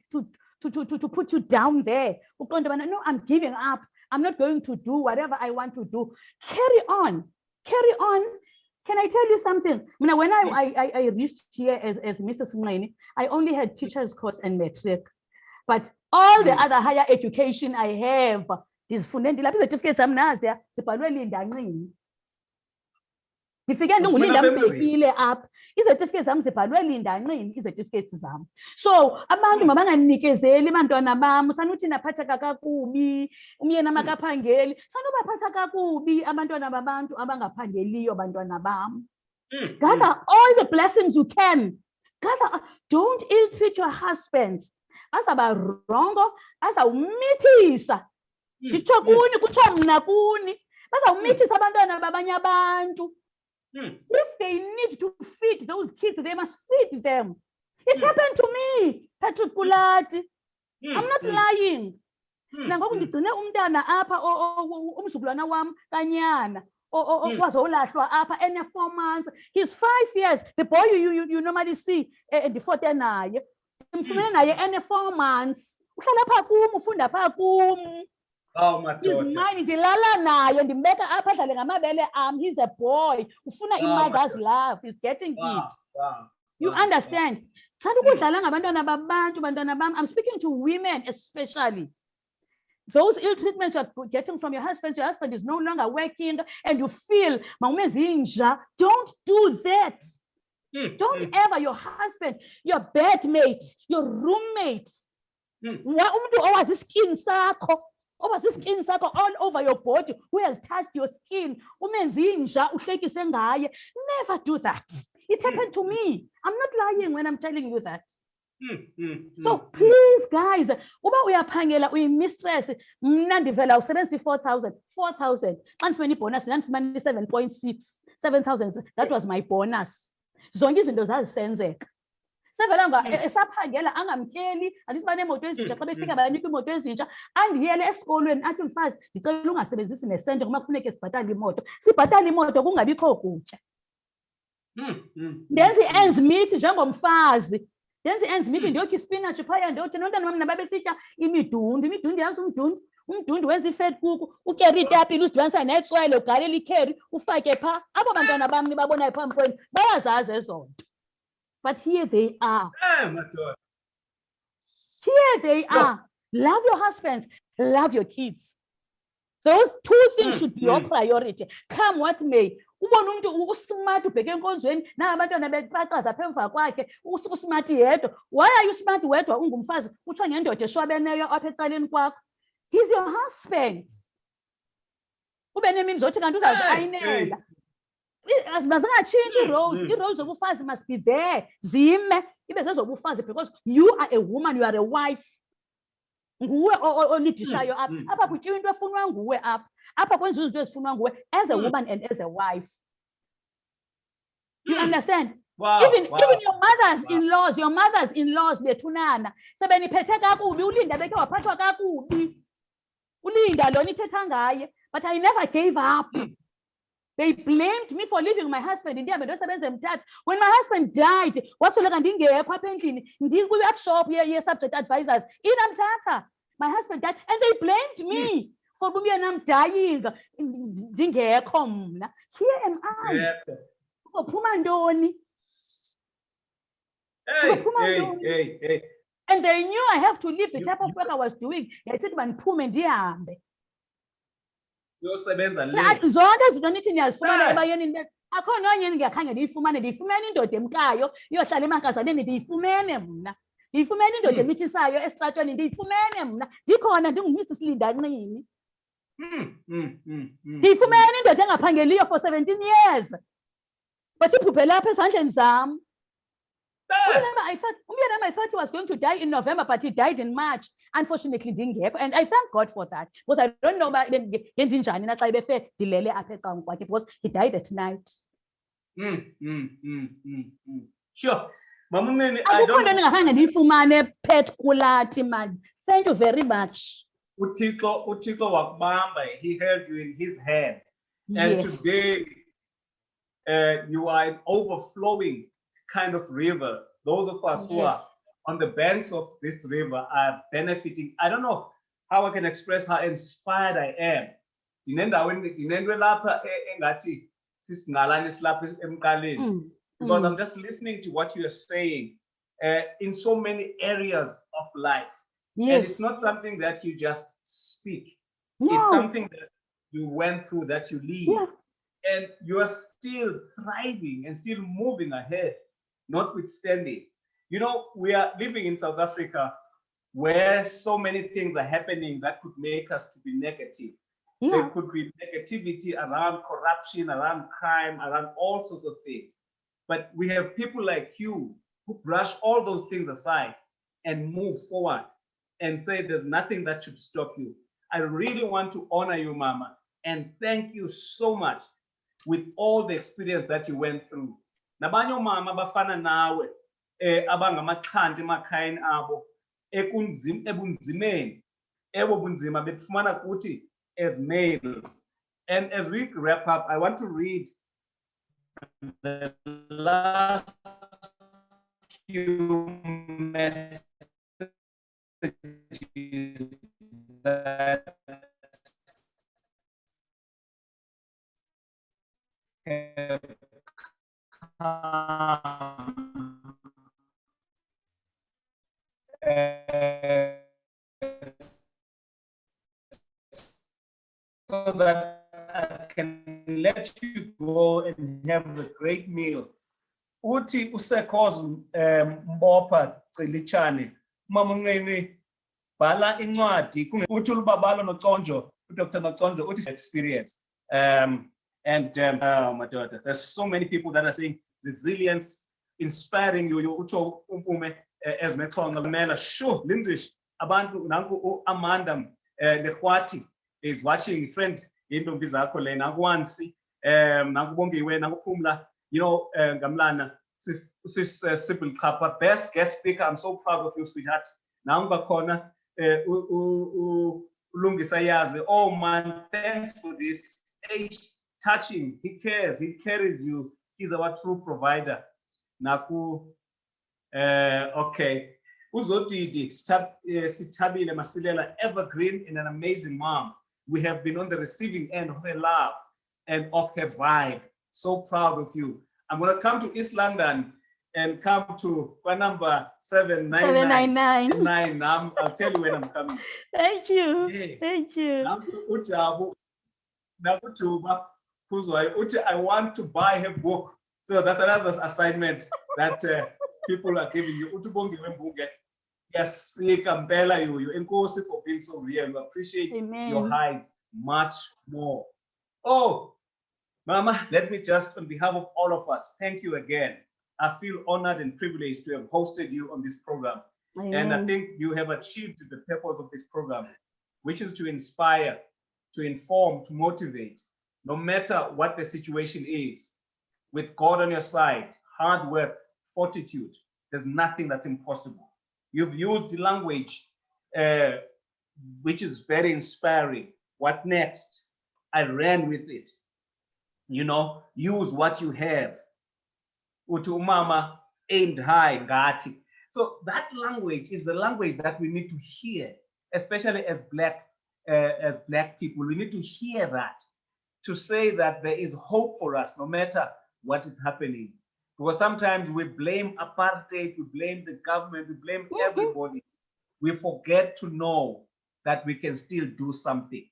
[SPEAKER 2] put you down there uqonde bana no I'm giving up I'm not going to do whatever I want to do. Carry on. Can I tell you something? When I reached here as Mrs. Nqini, I only had teacher's course and matric. But all the other higher education I have, these certificates sibhalwe Linda Nqini. Ngifike ndinguLinda Mbekile apha i-certificates zami zibhalwe Linda Nqini i-certificates zami so abantu mabanganikezeli bantwana bam sanuthi naphatha kakubi umyeni makaphangeli sanubaphatha kakubi abantwana babantu abangaphangeliyo bantwana bam gather all the blessings you can gather don't ill-treat your husbands azaba rongo azawumithisa nditsho kuni kutsho mna kuni bazawumithisa abantwana babanye abantu. If they need to feed those kids, they must feed them. It happened to me, Patrick Kulati. I'm not lying. Nangoku ndigcine umntana apha umzukulwana wam kanyana wazolahlwa apha ene 4 months. He's 5 years. The boy you normally see ndifote naye. Ndimfumene naye ene 4 months. Uhlala pha kum, ufunda pha kum.
[SPEAKER 1] Oh my God.
[SPEAKER 2] He's mine, ndilala naye ndimbeka apha adlale ngamabele he's a boy ufuna i-mother's love, he's getting it. You understand? Sadukudlala ngabantwana babantu bantwana bam. I'm speaking to women especially. Those ill treatments you're getting from your husband is no longer working and you feel don't do that. Don't ever your husband, your bedmate, your roommate, umuntu owazi skin sakho all over your body, who has touched your skin, never do that. It happened to me. I'm not lying when I'm telling you that. So please guys, uba uyaphangela uyi-mistress mna ndivela usebenza 4,000 xa ndifumene ibonus ndandifumane 7.6 that was my bonus. Zonke izinto zazisenzeka sevelanga esaphangela angamtyeli andithi baneemoto ezintsha xa befika bayanika iimoto ezintsha andiyele esikolweni athi mfazi ndicela ungasebenzisi nesente ngoba kufuneke sibhatale imoto kungabikho kutya. Ndenza i-ends meet njengomfazi ndiyokha ispinatshi phaya ndiyothi nontwana bam nababesitya imidundu yazi umdundu wenza ifed kuku ukeri itapile usidibanisa netswele ugalela ikheri ufake phaa abo bantwana bam nibabonayo phambi kwenu bayazazi ezo nto. But here they are.
[SPEAKER 1] Oh my God.
[SPEAKER 2] Here they are. Love your husbands, love your kids. Those 2 things should be your priority. Come what may. Ubona umuntu usmart ubheke enkonzweni nabantwana becacaza apha emva kwakhe usmart yedwa. Why are you smart wedwa ungumfazi utsho nendoda eshwabeneyo apha ecaleni kwakho? He's your husband. Ube nemini zothi kanti uzazi ayinela. I-roles zobufazi must be there. Zime ibe zezobufazi because you are a woman, you are a wife. Nguwe olidishayo apha kutyiwa into efunwa nguwe apha kwenziwa izinto ezifunwa nguwe as a woman and as a wife. You understand? Even your mothers-in-laws bethunana sebeniphethe kakubi. uLinda beke waphathwa kakubi. uLinda lona ithetha ngaye, but I never gave up. They blamed me for leaving my husband in India. When my husband died, workshop subject advisors in Amtata. My husband died, and they blamed me for dying. Here am I.
[SPEAKER 1] Hey.
[SPEAKER 2] And they knew I have to leave the type of work I was doing. I said, man, zonke izinto nithi niyazifumana ebayeni akho nonye ngiyakhange ndiyifumane indoda emkayo iyohlala emankazaneni ndiyifumene mna indoda emithisayo esitratweni ndiyifumene mna ndikhona ndinguMrs Linda Nqini ndiyifumene indoda engaphangeliyo for 17 years but iphuphe lapha esandleni zam. I thought he was going to die in November, but he died in March. Unfortunately, didn't happen. And I thank God for that. Because I don't know about because he died at night.
[SPEAKER 1] Sure. Mama Nqini, I don't know.
[SPEAKER 2] Patrick Kulati, man. Thank you very much.
[SPEAKER 1] Utiko wakubamba, he held you in his hand. And
[SPEAKER 2] Yes.
[SPEAKER 1] today, you are an overflowing kind of river. Those of us who are on the banks of this river are benefiting. I don't know how I can express how inspired I am. Because I'm just listening to what you are saying in so many areas of life.
[SPEAKER 2] Yes.
[SPEAKER 1] And it's not something that you just speak.
[SPEAKER 2] No.
[SPEAKER 1] It's something that you went through, that you live.
[SPEAKER 2] Yeah.
[SPEAKER 1] And you are still thriving and still moving ahead, notwithstanding. You know, we are living in South Africa where so many things are happening that could make us to be negative.
[SPEAKER 2] Yeah.
[SPEAKER 1] There could be negativity around corruption, around crime, around all sorts of things. But we have people like you who brush all those things aside and move forward and say there's nothing that should stop you. I really want to honor you, Mama, and thank you so much with all the experience that you went through. Nabanye mama bafana nawe abangamaxhanti emakhayeni abo ebunzimeni bunzima befumana kuthi as males. And as we wrap up, I want to read the last few messages that have come so that I can let you go and have a great meal. Uthi usekhozi mbopha Cilichane, Mama Nqini bhala incwadi uthi ulubabalo noConjo, Dr. Noconjo uthi experience. Oh my daughter, there's so many people that are saying resilience, inspiring you. Uthi umpume as mekhonga mela sure Lindish abantu nanku Amanda Nqini is watching, friend intombi zakho le nakuwansi nanku Bongiwe nanku Phumla, you know, Gamlana sis Sibyl Chapa, best guest speaker. I'm so proud of you, sweetheart. Nangu bakhona Ulungisa Yazi. Oh man, thanks for this. Touching, he cares, he carries you. He's our true provider. Naku okay. Uzodidi Sitabile Masilela, evergreen and an amazing mom. We have been on the receiving end of her love and of her vibe. So proud of you. I'm going to come to East London and come to number 799. I'll tell you when I'm coming.
[SPEAKER 2] Thank you.
[SPEAKER 1] Yes.
[SPEAKER 2] Thank you.
[SPEAKER 1] I want to buy her book. So that's another assignment that people are giving you. Yes, you encourage for being so real. We appreciate your highs much more. Oh, Mama, let me just, on behalf of all of us, thank you again. I feel honored and privileged to have hosted you on this program.
[SPEAKER 2] Amen.
[SPEAKER 1] And I think you have achieved the purpose of this program, which is to inspire, to inform, to motivate, no matter what the situation is. With God on your side, hard work, fortitude, there's nothing that's impossible. You've used the language, which is very inspiring. What next? I ran with it. You know, use what you have. Utu umama aimed high, ngati. So that language is the language that we need to hear, especially as black people. We need to hear that, to say that there is hope for us no matter what is happening. Because sometimes we blame apartheid, we blame the government, we blame everybody. We forget to know that we can still do something.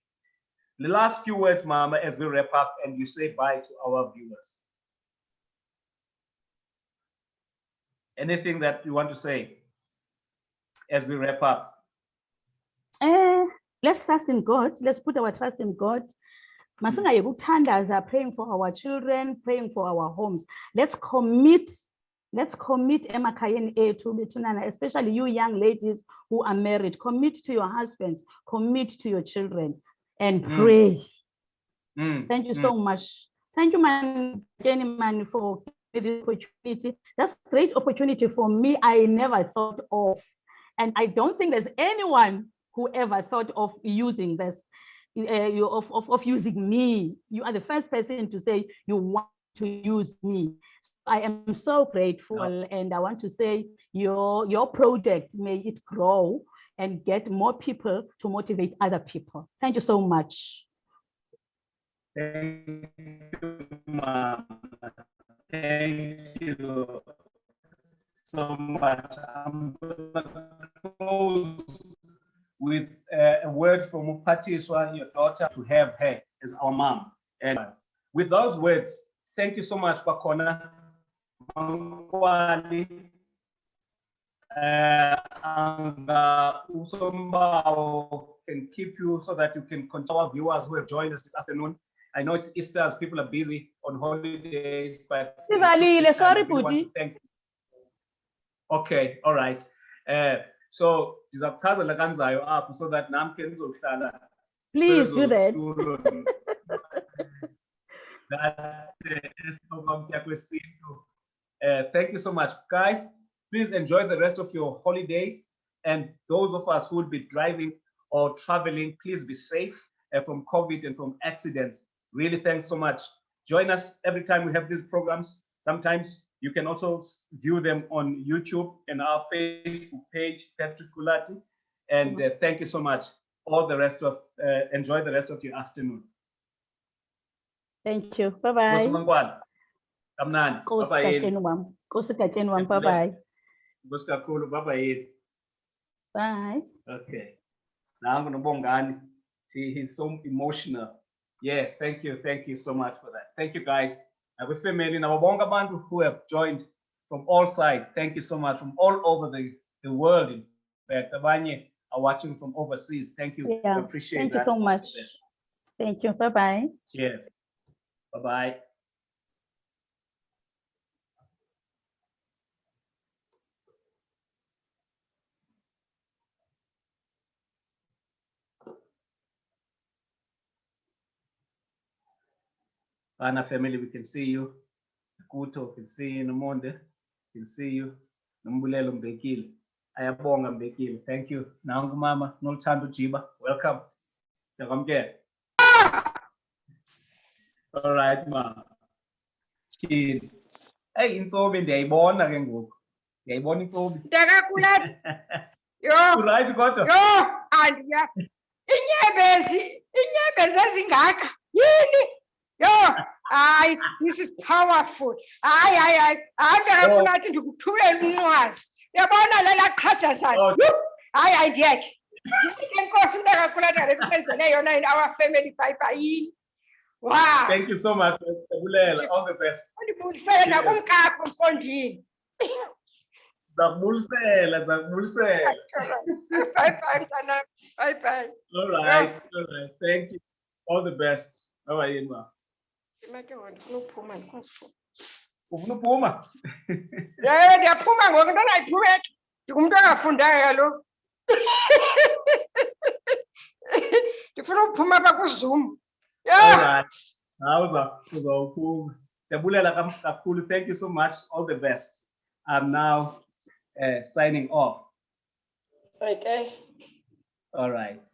[SPEAKER 1] The last few words, Mama, as we wrap up and you say bye to our viewers. Anything that you want to say as we wrap up?
[SPEAKER 2] Let's trust in God. Let's put our trust in God. Masinga yekuthandaza, praying for our children, praying for our homes. Let's commit Let's commit emakhayeni ethu bethunana, especially you young ladies who are married. Commit to your husbands, commit to your children, and pray. Thank you so much. Thank you, Jenny, for the opportunity. That's a great opportunity for me. I never thought of, and I don't think there's anyone who ever thought of using this, of using me. You are the first person to say you want to use me. I am so grateful, and I want to say your project, may it grow and get more people to motivate other people. Thank you so much.
[SPEAKER 1] Thank you, Mama. Thank you so much. I'm going to close with a word from Upatiswa, your daughter, to have her as our mom. And with those words, thank you so much, Bakona. Usombao can keep you so that you can continue. Our viewers who have joined us this afternoon. I know it's Easter, as people are busy on holidays, but
[SPEAKER 2] sorry,
[SPEAKER 1] Pudi. Okay, all right. So so that
[SPEAKER 2] please do that.
[SPEAKER 1] Thank you so much, guys. Please enjoy the rest of your holidays, and those of us who will be driving or traveling, please be safe from COVID and from accidents. Really, thanks so much. Join us every time we have these programs. Sometimes you can also view them on YouTube and our Facebook page, Patrick Kulati. And thank you so much. All the rest of enjoy the rest of your afternoon.
[SPEAKER 2] Thank you. Bye-bye. Bye-bye. Bye.
[SPEAKER 1] Okay. Now I'm gonna bongani. He's so emotional. Yes, thank you so much for that. Thank you, guys. With family now, Bonga who have joined from all sides. Thank you so much from all over the world. In fact, Abanye are watching from overseas. Thank you.
[SPEAKER 2] Yeah.
[SPEAKER 1] Appreciate
[SPEAKER 2] Thank
[SPEAKER 1] that.
[SPEAKER 2] You so much. Thank you. Bye-bye.
[SPEAKER 1] Cheers. Bye-bye. Anna family, we can see you. Kuto, can see you in the morning. Can see you. Numbulelo Mbekile. Ayabonga Mbekile. Thank you. Nangu mama, Nolthando Jiba. Welcome. All right, ma. Kid. Hey, Insobi ndiyayibona ke ngoku. Ndiyayibona Insobi.
[SPEAKER 3] Kulati. Yo.
[SPEAKER 1] Right, Goto.
[SPEAKER 3] Yo, andiya. Inyembezi ezingaka. Yini? Yo, this is powerful. Kulati ndikuthumela umnqwazi. Yabona lela qhatsazana. Hayi ndiyeke. Inkosi Kulati ayikwenzele yona in our family bye. Wow.
[SPEAKER 1] Thank you so much. All the best. Zakubulisela.
[SPEAKER 3] Bye.
[SPEAKER 1] All right. Thank you. All the best. Bye-bye, ma. Ufuna uphuma?
[SPEAKER 3] Ndiyaphuma ngoku into angayiphumeki. Ndingumntu ongafundayo kaloku. Ndifuna uphuma apha kuZoom.
[SPEAKER 1] All right. Now, thank you so much. All the best. I'm now signing off.
[SPEAKER 3] Okay.
[SPEAKER 1] All right.